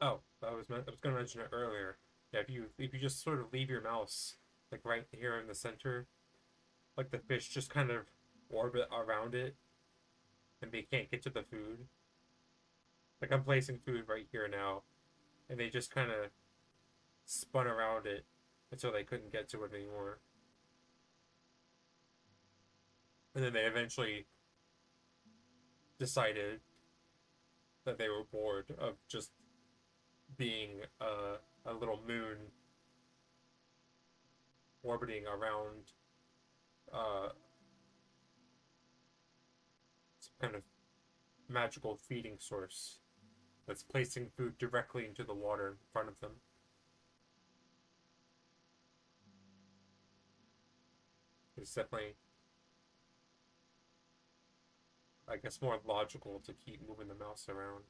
oh, I was gonna mention it earlier. Yeah, if you just sort of leave your mouse like right here in the center, like the fish just kind of orbit around it and they can't get to the food. Like I'm placing food right here now, and they just kind of spun around it until they couldn't get to it anymore. And then they eventually decided that they were bored of just being a little moon orbiting around uh, some kind of magical feeding source that's placing food directly into the water in front of them. It's definitely, I guess, more logical to keep moving the mouse around.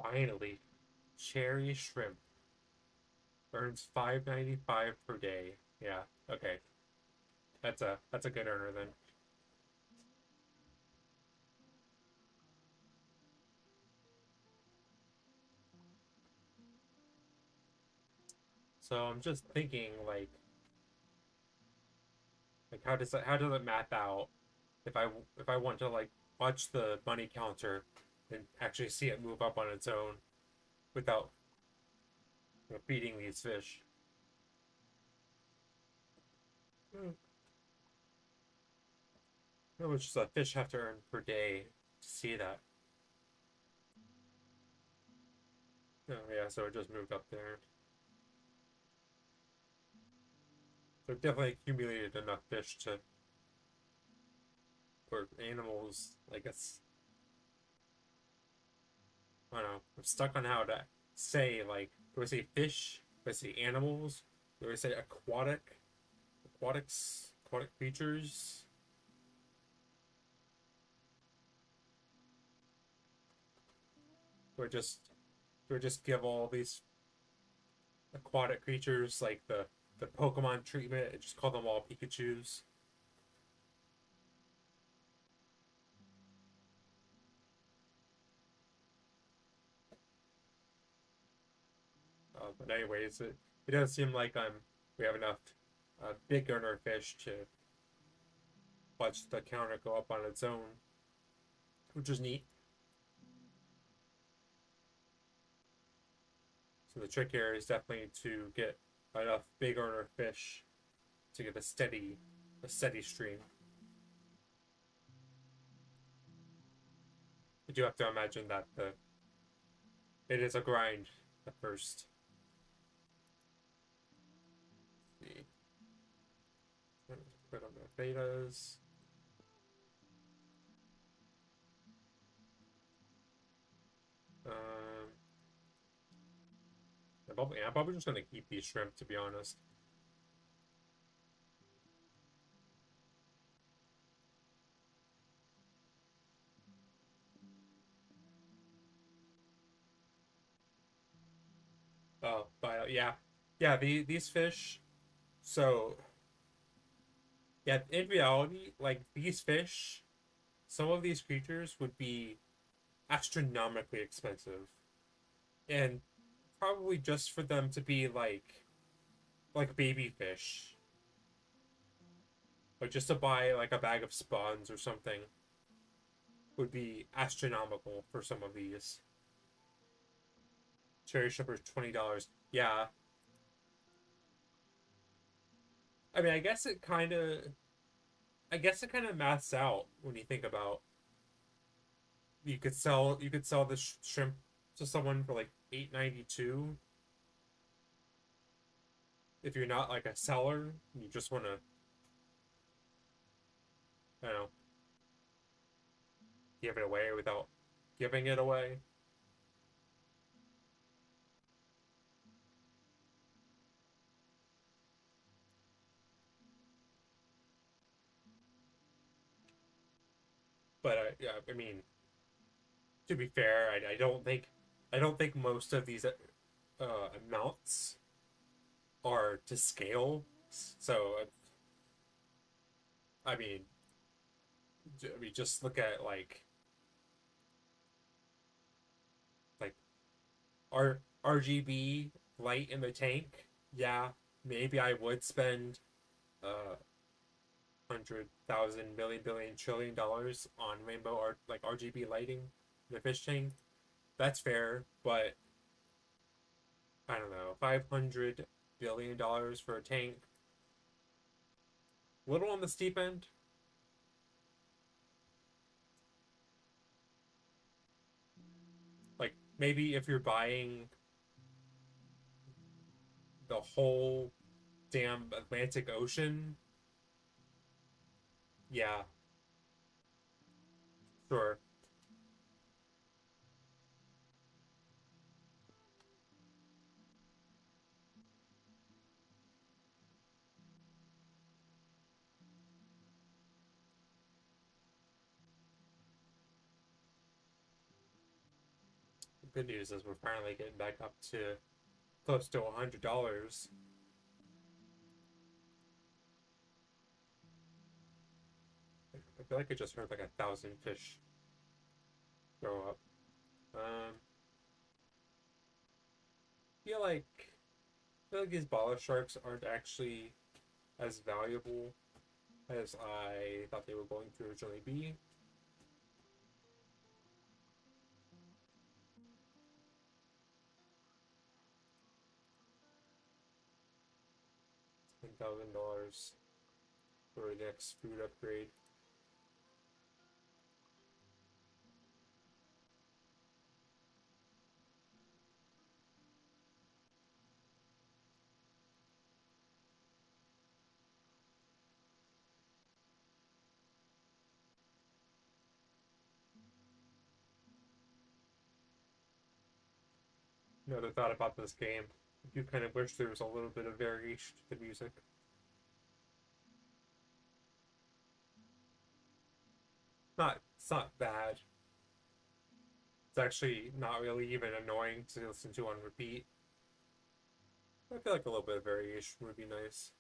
Finally, cherry shrimp earns $5.95 per day. Yeah, okay, that's a good earner then. So I'm just thinking like how does it map out if I want to like watch the money counter and actually see it move up on its own without, you know, feeding these fish. Hmm. How much does a fish have to earn per day to see that? Oh yeah, so it just moved up there. So it definitely accumulated enough fish to for animals. I guess I don't know. I'm stuck on how to say like do I say fish? Do I say animals? Do I say aquatic creatures? Do I just do I just give all these aquatic creatures like the Pokemon treatment and just call them all Pikachu's? But anyways, it does seem like we have enough big earner fish to watch the counter go up on its own, which is neat. So the trick here is definitely to get enough big earner fish to get a steady stream. You do have to imagine that the it is a grind at first. Let's see, put on the betas. Um, I'm probably just gonna keep these shrimp to be honest. Oh, but yeah, yeah. These fish So yeah, in reality, like these fish, some of these creatures would be astronomically expensive, and probably just for them to be like baby fish, like just to buy like a bag of spawns or something would be astronomical for some of these. Cherry Shipper's $20. Yeah, I mean, I guess it kind of maths out when you think about you could sell the shrimp to someone for like 8.92 if you're not like a seller, you just want to, you know, give it away without giving it away. But yeah, I mean, to be fair, I don't think most of these amounts are to scale. So I mean, just look at like RGB light in the tank. Yeah, maybe I would spend 100,000 million billion trillion dollars on rainbow art like RGB lighting in the fish tank. That's fair, but I don't know, $500 billion for a tank, little on the steep end. Like maybe if you're buying the whole damn Atlantic Ocean, yeah, sure. The good news is we're finally getting back up to close to $100. I feel like I just heard like 1,000 fish grow up. Feel like I feel like these baller sharks aren't actually as valuable as I thought they were going to originally be. $10,000 for the next food upgrade. Another thought about this game. I do kind of wish there was a little bit of variation to the music. It's not bad. It's actually not really even annoying to listen to on repeat. I feel like a little bit of variation would be nice.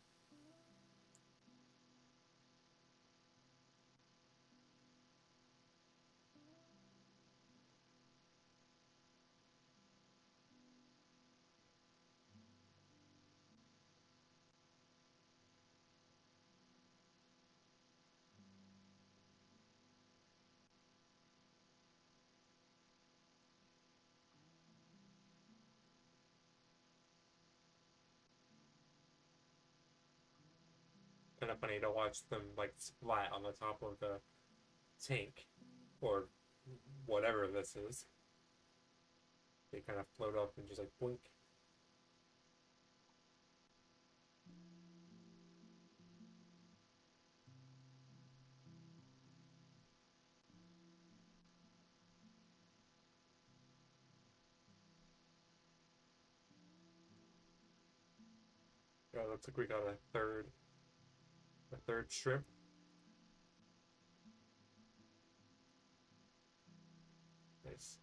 Kind of funny to watch them like splat on the top of the tank or whatever this is. They kind of float up and just like blink. Oh, looks like we got a third shrimp. Nice.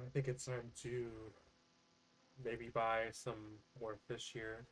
I think it's time to maybe buy some more fish here.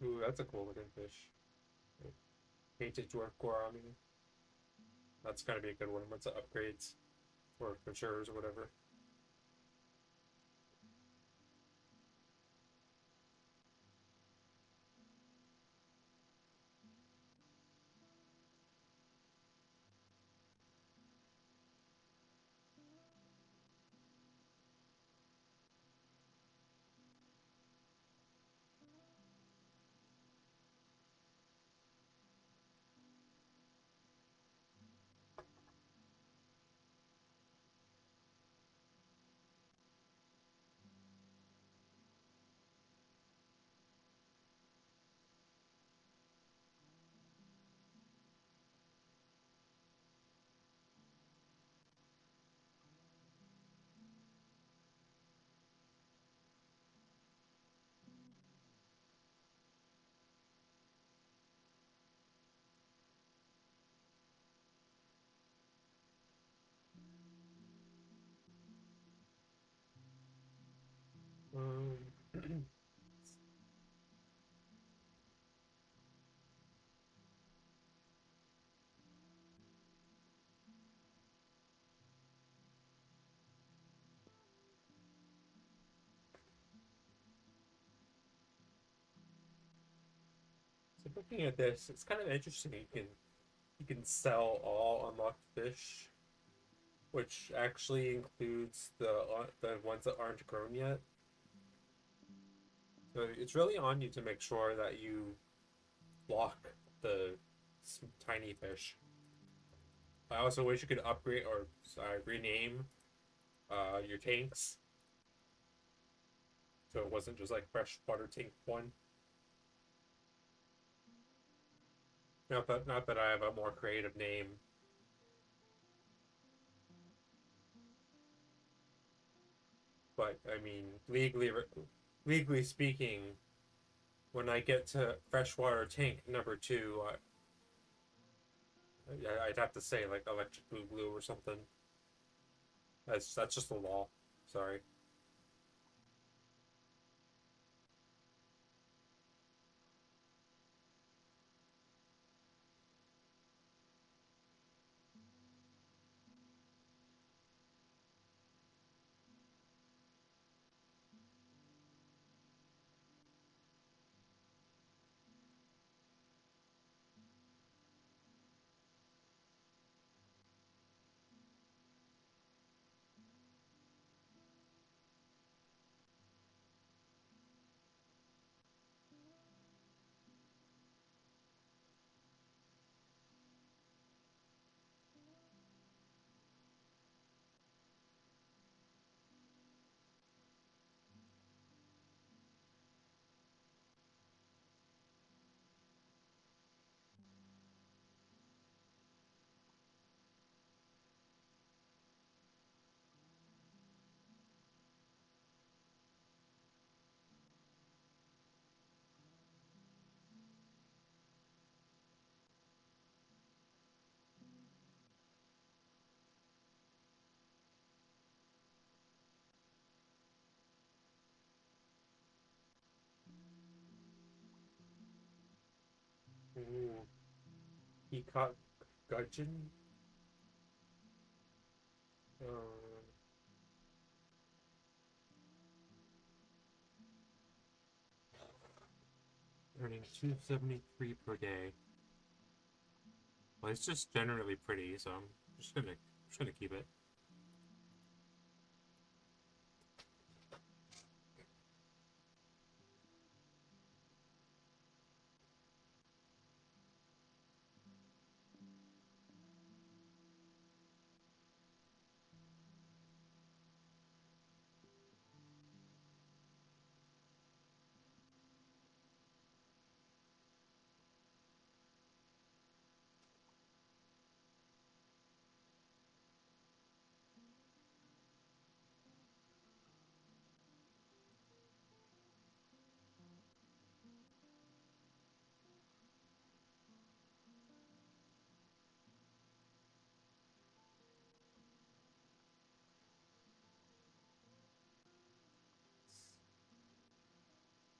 Ooh, that's a cool looking fish. Painted chillquarium. That's gotta be a good one once it upgrades or matures or whatever. Um, so looking at this, it's kind of interesting. You can sell all unlocked fish, which actually includes the ones that aren't grown yet. So it's really on you to make sure that you lock the tiny fish. I also wish you could upgrade or rename your tanks so it wasn't just like freshwater tank one. Not that I have a more creative name, but I mean legally speaking, when I get to freshwater tank number two, I'd have to say like electric blue or something. That's just the law. Sorry. Ooh, he caught gudgeon. Uh, Earning 273 per day. Well, it's just generally pretty, so I'm just gonna keep it.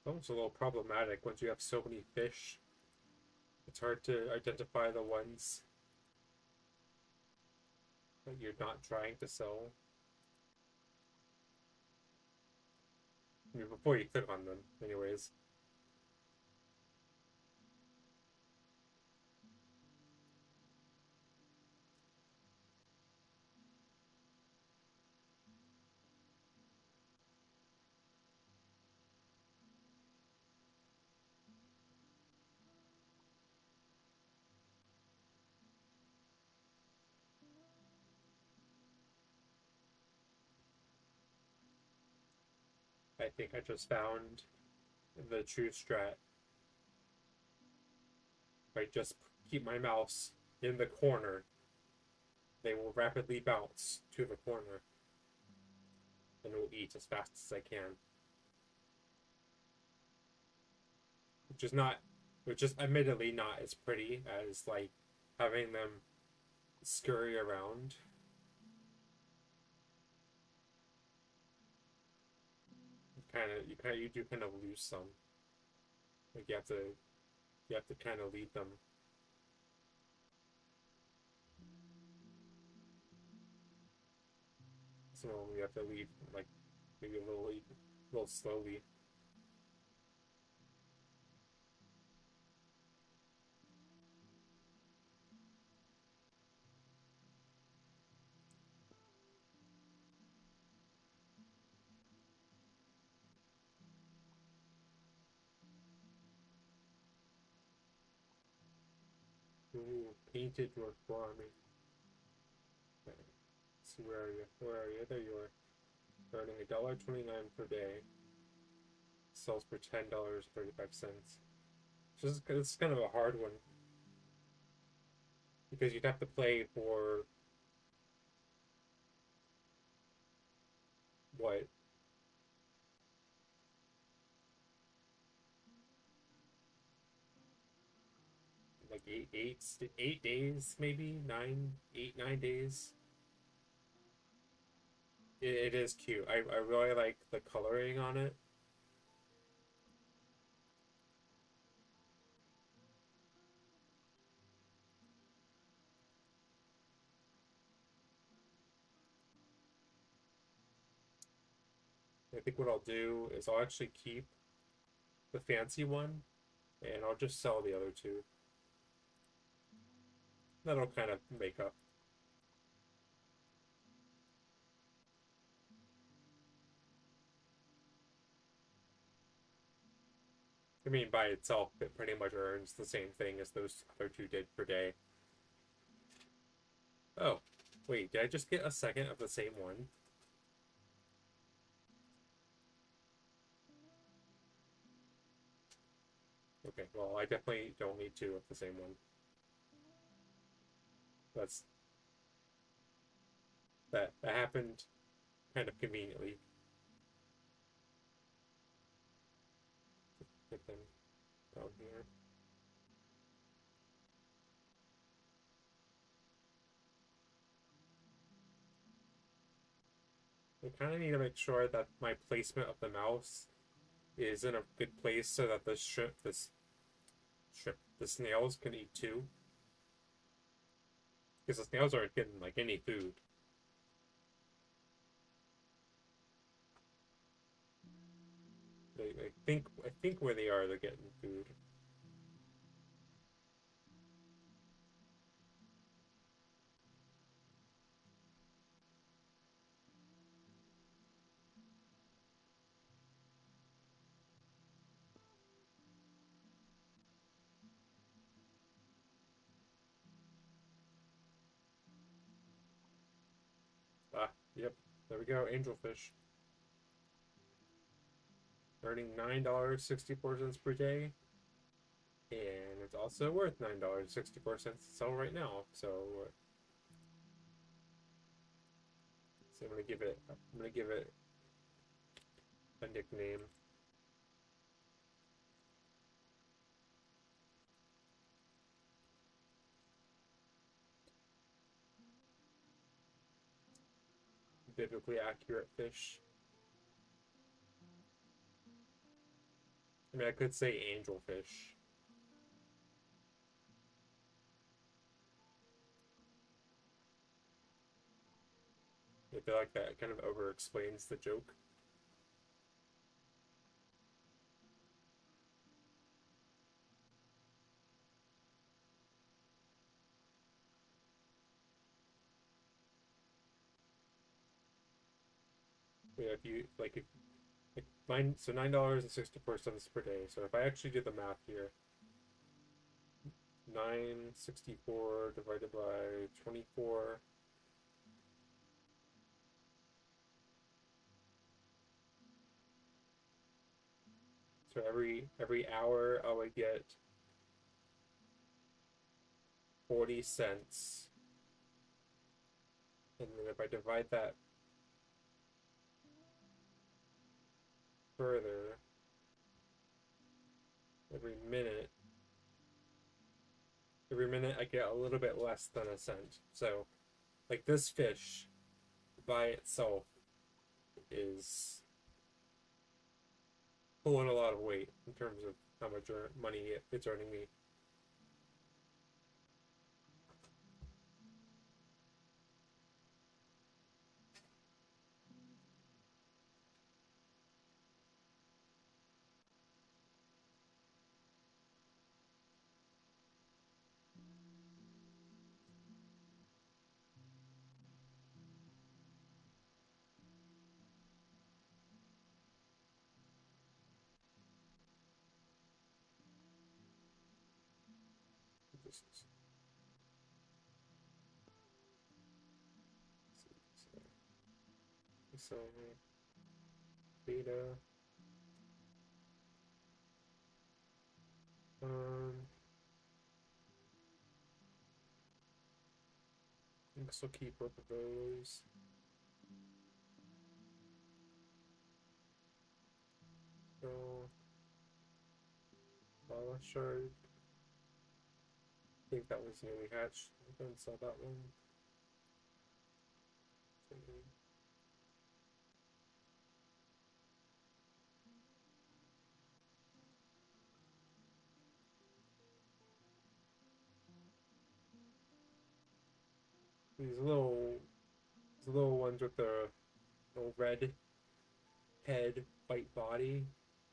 It's a little problematic once you have so many fish. It's hard to identify the ones that you're not trying to sell. I mean, before you click on them, anyways. I think I just found the true strat. If I just keep my mouse in the corner, they will rapidly bounce to the corner and will eat as fast as I can. Which is not, which is admittedly not as pretty as like having them scurry around. You do kind of lose some. Like you have to kind of lead them. Some of them you have to lead like maybe a little slowly. Ooh, painted your farming. Okay. So where are you? Where are you? There you are. Earning $1.29 per day. Sells for $10.35. Just it's kind of a hard one because you'd have to play for what, like 8 days, maybe 9 days. It is cute. I really like the coloring on it. I think what I'll do is I'll actually keep the fancy one and I'll just sell the other two. That'll kind of make up. I mean, by itself, it pretty much earns the same thing as those other two did per day. Oh, wait, did I just get a second of the same one? Okay, well, I definitely don't need two of the same one. That's that happened kind of conveniently. Get them down here. I kind of need to make sure that my placement of the mouse is in a good place so that the snails can eat too. Because the snails aren't getting like any food. I think where they are, they're getting food. Ah, yep. There we go. Angelfish. Earning $9.64 per day. And it's also worth $9.64 to sell right now. So I'm gonna give it a nickname. Biblically accurate fish. I mean, I could say angelfish. I feel like that kind of over explains the joke. Yeah, if you like $9.64 per day. So if I actually do the math here, 964 divided by 24. So every hour I would get 40 cents. And then if I divide that further, every minute every minute I get a little bit less than a cent. So like this fish by itself is pulling a lot of weight in terms of how much money it's earning me. Just so beta I guess I'll keep both of those. So lava shard. I think that was newly hatched. I don't sell that one. So, these little ones with the little red head, white body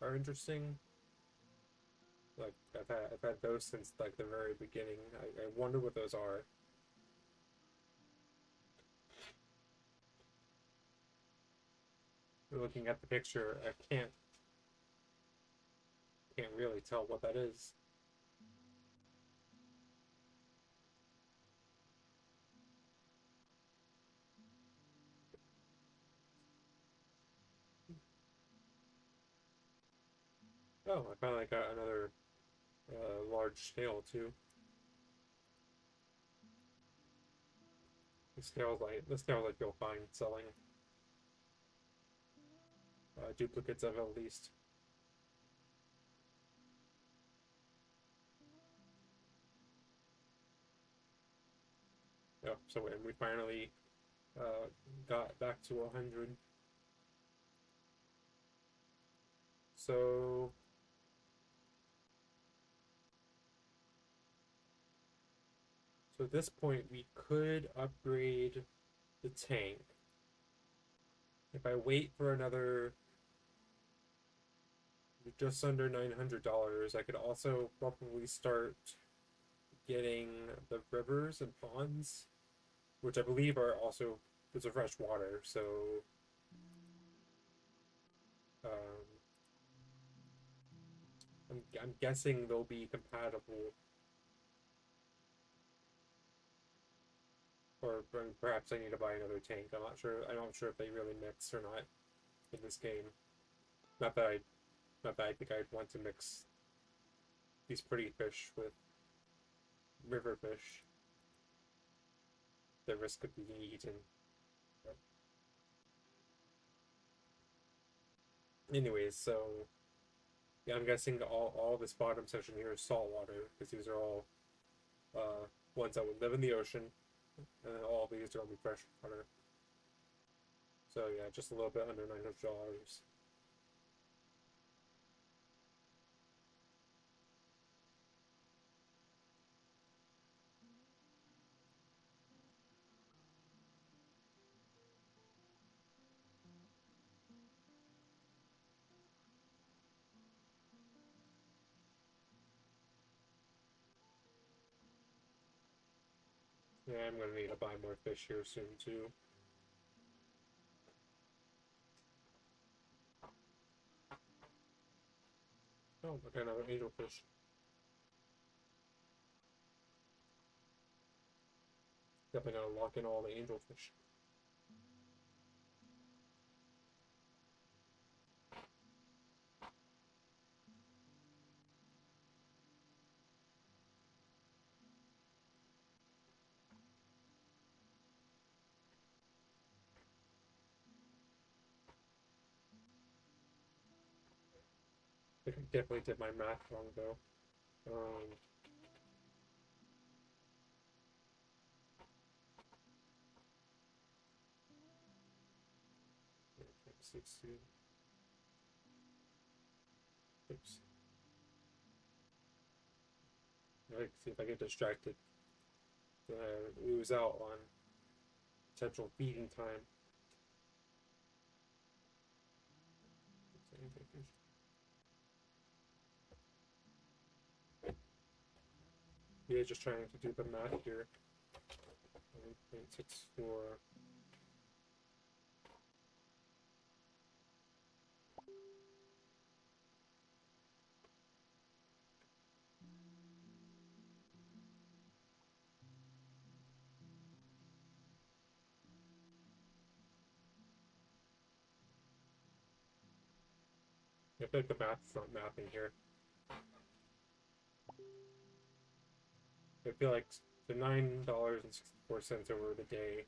are interesting. Like I've had those since like the very beginning. I wonder what those are. Looking at the picture, I can't really tell what that is. Oh, I finally got another large snail too. The snails I feel fine selling duplicates of at least. Oh, so and we finally got back to 100. So at this point we could upgrade the tank. If I wait for another just under $900, I could also probably start getting the rivers and ponds, which I believe are also it's a fresh water. So um, I'm guessing they'll be compatible, or perhaps I need to buy another tank. I'm not sure. I'm not sure if they really mix or not in this game. Not that I Not that I think I'd want to mix these pretty fish with river fish. The risk of being eaten. Anyways, so yeah, I'm guessing all this bottom section here is saltwater because these are all ones that would live in the ocean, and then all these are gonna be fresh water. So yeah, just a little bit under $900. Yeah, I'm gonna need to buy more fish here soon too. Oh, I got another angelfish. Definitely gonna lock in all the angelfish. I definitely did my math wrong though. 60. Oops. Let's see if I get distracted. Lose out on potential feeding time. Yeah, just trying to do the math here. 1.64. I feel like the math's not mapping here. I feel like the $9.64 over the day.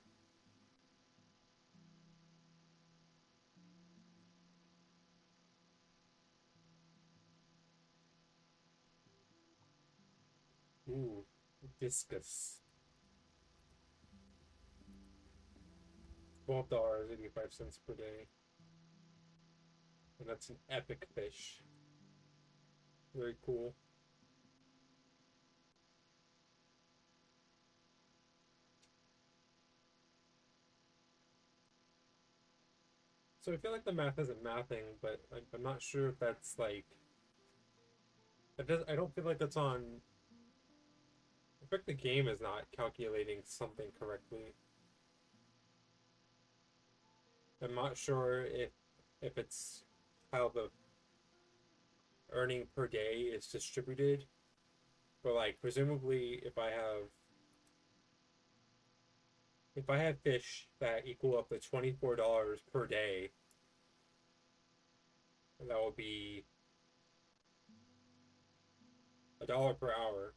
Ooh, discus. $12.85 per day. And that's an epic fish. Very cool. So I feel like the math isn't mathing, but I'm not sure if that's like. I don't feel like that's on. I think the game is not calculating something correctly. I'm not sure if it's how the earning per day is distributed, but like presumably if I have fish that equal up to $24 per day, that will be $1 per hour.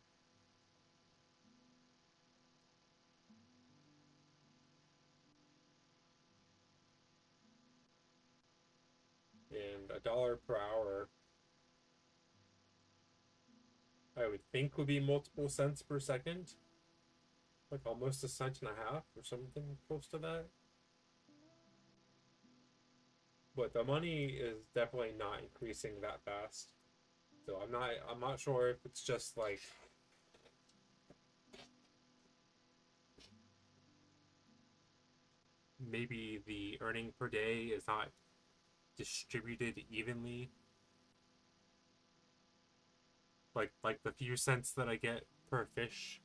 And $1 per hour I would think would be multiple cents per second. Like almost a cent and a half or something close to that. But the money is definitely not increasing that fast. So I'm not sure if it's just like maybe the earning per day is not distributed evenly. Like the few cents that I get per fish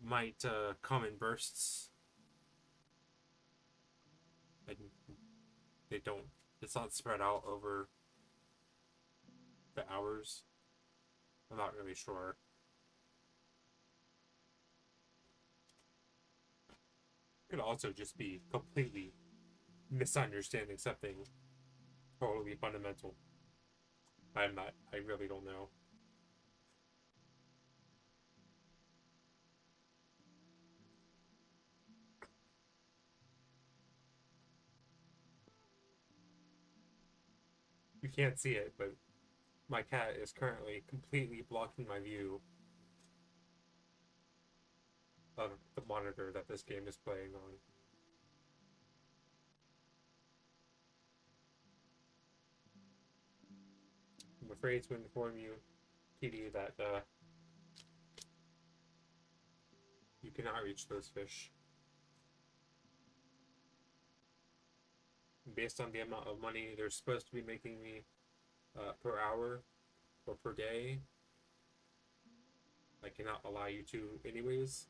might come in bursts. And they don't. It's not spread out over the hours. I'm not really sure. It could also just be completely misunderstanding something totally fundamental. I'm not. I really don't know. You can't see it, but my cat is currently completely blocking my view of the monitor that this game is playing on. I'm afraid to inform you, Kitty, that you cannot reach those fish. Based on the amount of money they're supposed to be making me per hour or per day, I cannot allow you to anyways.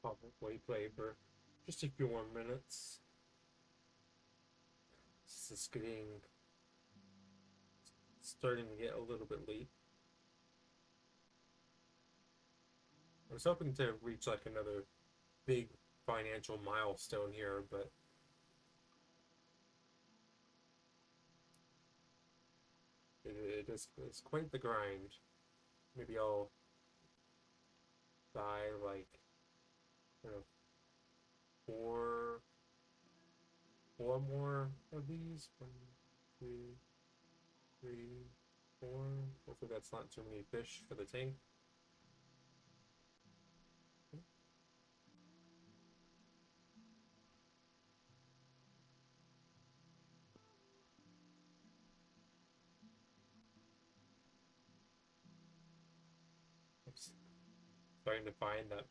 probably play for just a few more minutes. This is starting to get a little bit late. I was hoping to reach like another big financial milestone here, but it's quite the grind. Maybe I'll buy like, you know, four more of these. 1, 2, 3, 4. Hopefully that's not too many fish for the tank. I'm starting to find that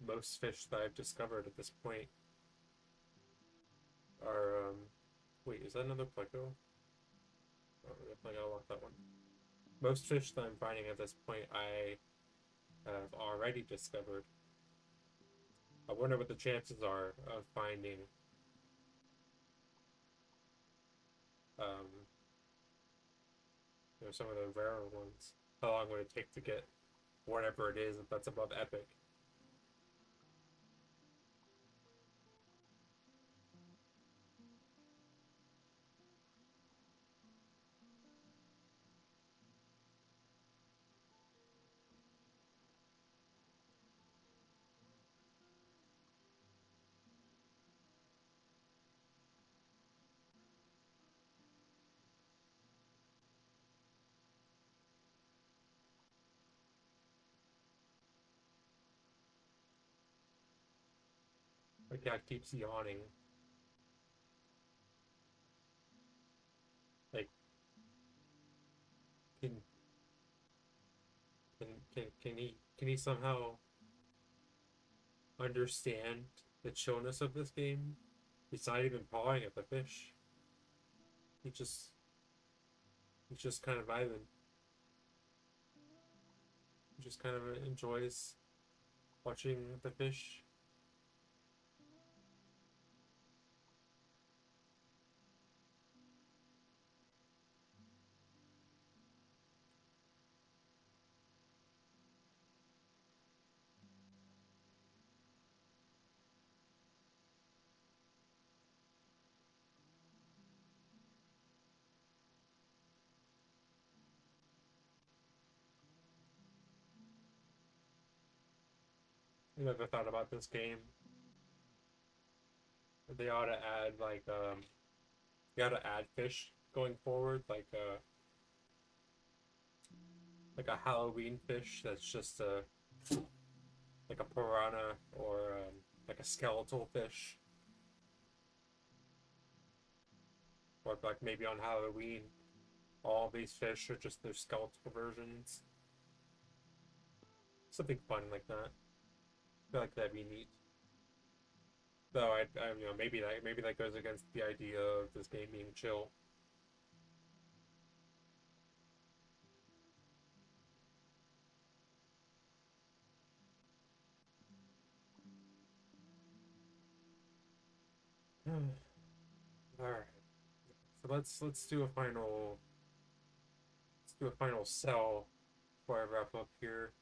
most fish that I've discovered at this point are wait, is that another pleco? Oh, definitely gotta lock that one. Most fish that I'm finding at this point I have already discovered. I wonder what the chances are of finding um, some of the rarer ones. How long would it take to get whatever it is that's above epic? My cat keeps yawning. Like, can can he somehow understand the chillness of this game? He's not even pawing at the fish. He just he's just kind of vibing. He just kind of enjoys watching the fish. You ever thought about this game? They ought to add you gotta add fish going forward, like a Halloween fish that's just like a piranha or like a skeletal fish, or like maybe on Halloween all these fish are just their skeletal versions. Something fun like that. I feel like that'd be neat. Though maybe that goes against the idea of this game being chill. All right, so let's do a final sell before I wrap up here.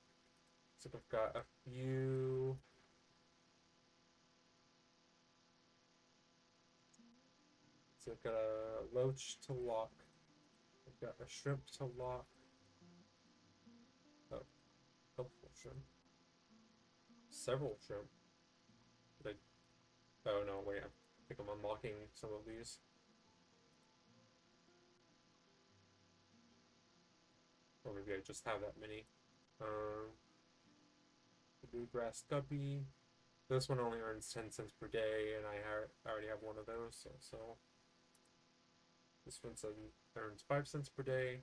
So I've got a few. So I've got a loach to lock. I've got a shrimp to lock. Oh, helpful shrimp. Several shrimp. Did oh no, wait. I think I'm unlocking some of these. Or maybe I just have that many. Um, bluegrass guppy. This one only earns 10 cents per day, and I already have one of those. So this one earns 5 cents per day.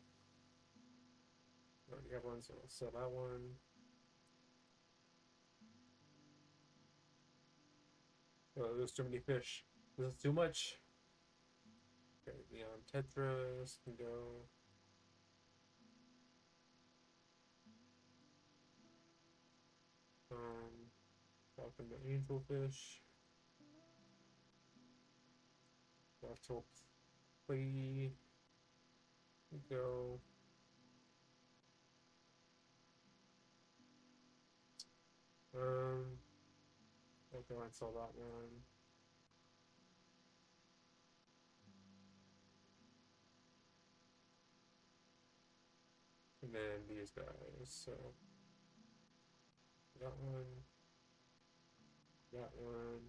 I already have one, so I'll sell that one. Oh, there's too many fish. This is too much. Okay, Neon Tetras can go. Welcome to Angelfish. Let's play. Go. I'll go and sell that one. And then these guys, so that one, that one.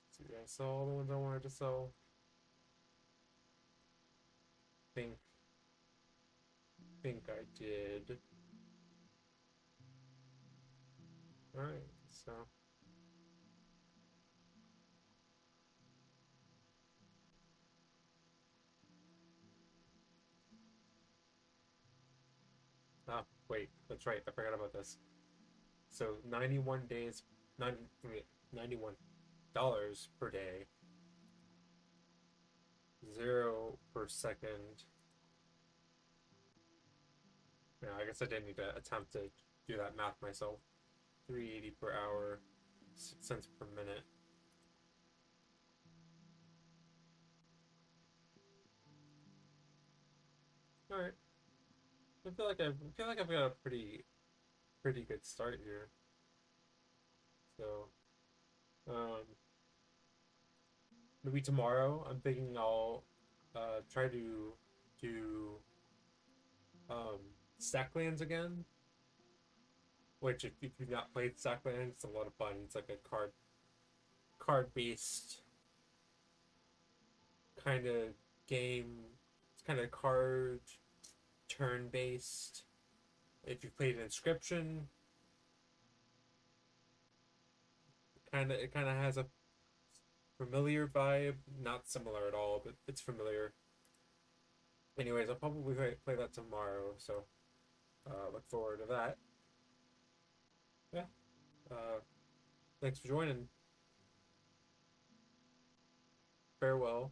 So yeah, sell all the ones I wanted to sell. Think I did. Alright, so wait, that's right, I forgot about this. So 91 days, 91 per day, 0 per second. Yeah, I guess I didn't need to attempt to do that math myself. 380 per hour, 6 cents per minute. All right. I feel like I've got a pretty good start here. So, maybe tomorrow I'm thinking I'll try to do Stacklands again. Which, if you've not played Stacklands, it's a lot of fun. It's like a card based kind of game. It's kind of card turn based. If you played Inscription, it kind of has a familiar vibe. Not similar at all, but it's familiar. Anyways, I'll probably play that tomorrow. So look forward to that. Yeah. Thanks for joining. Farewell.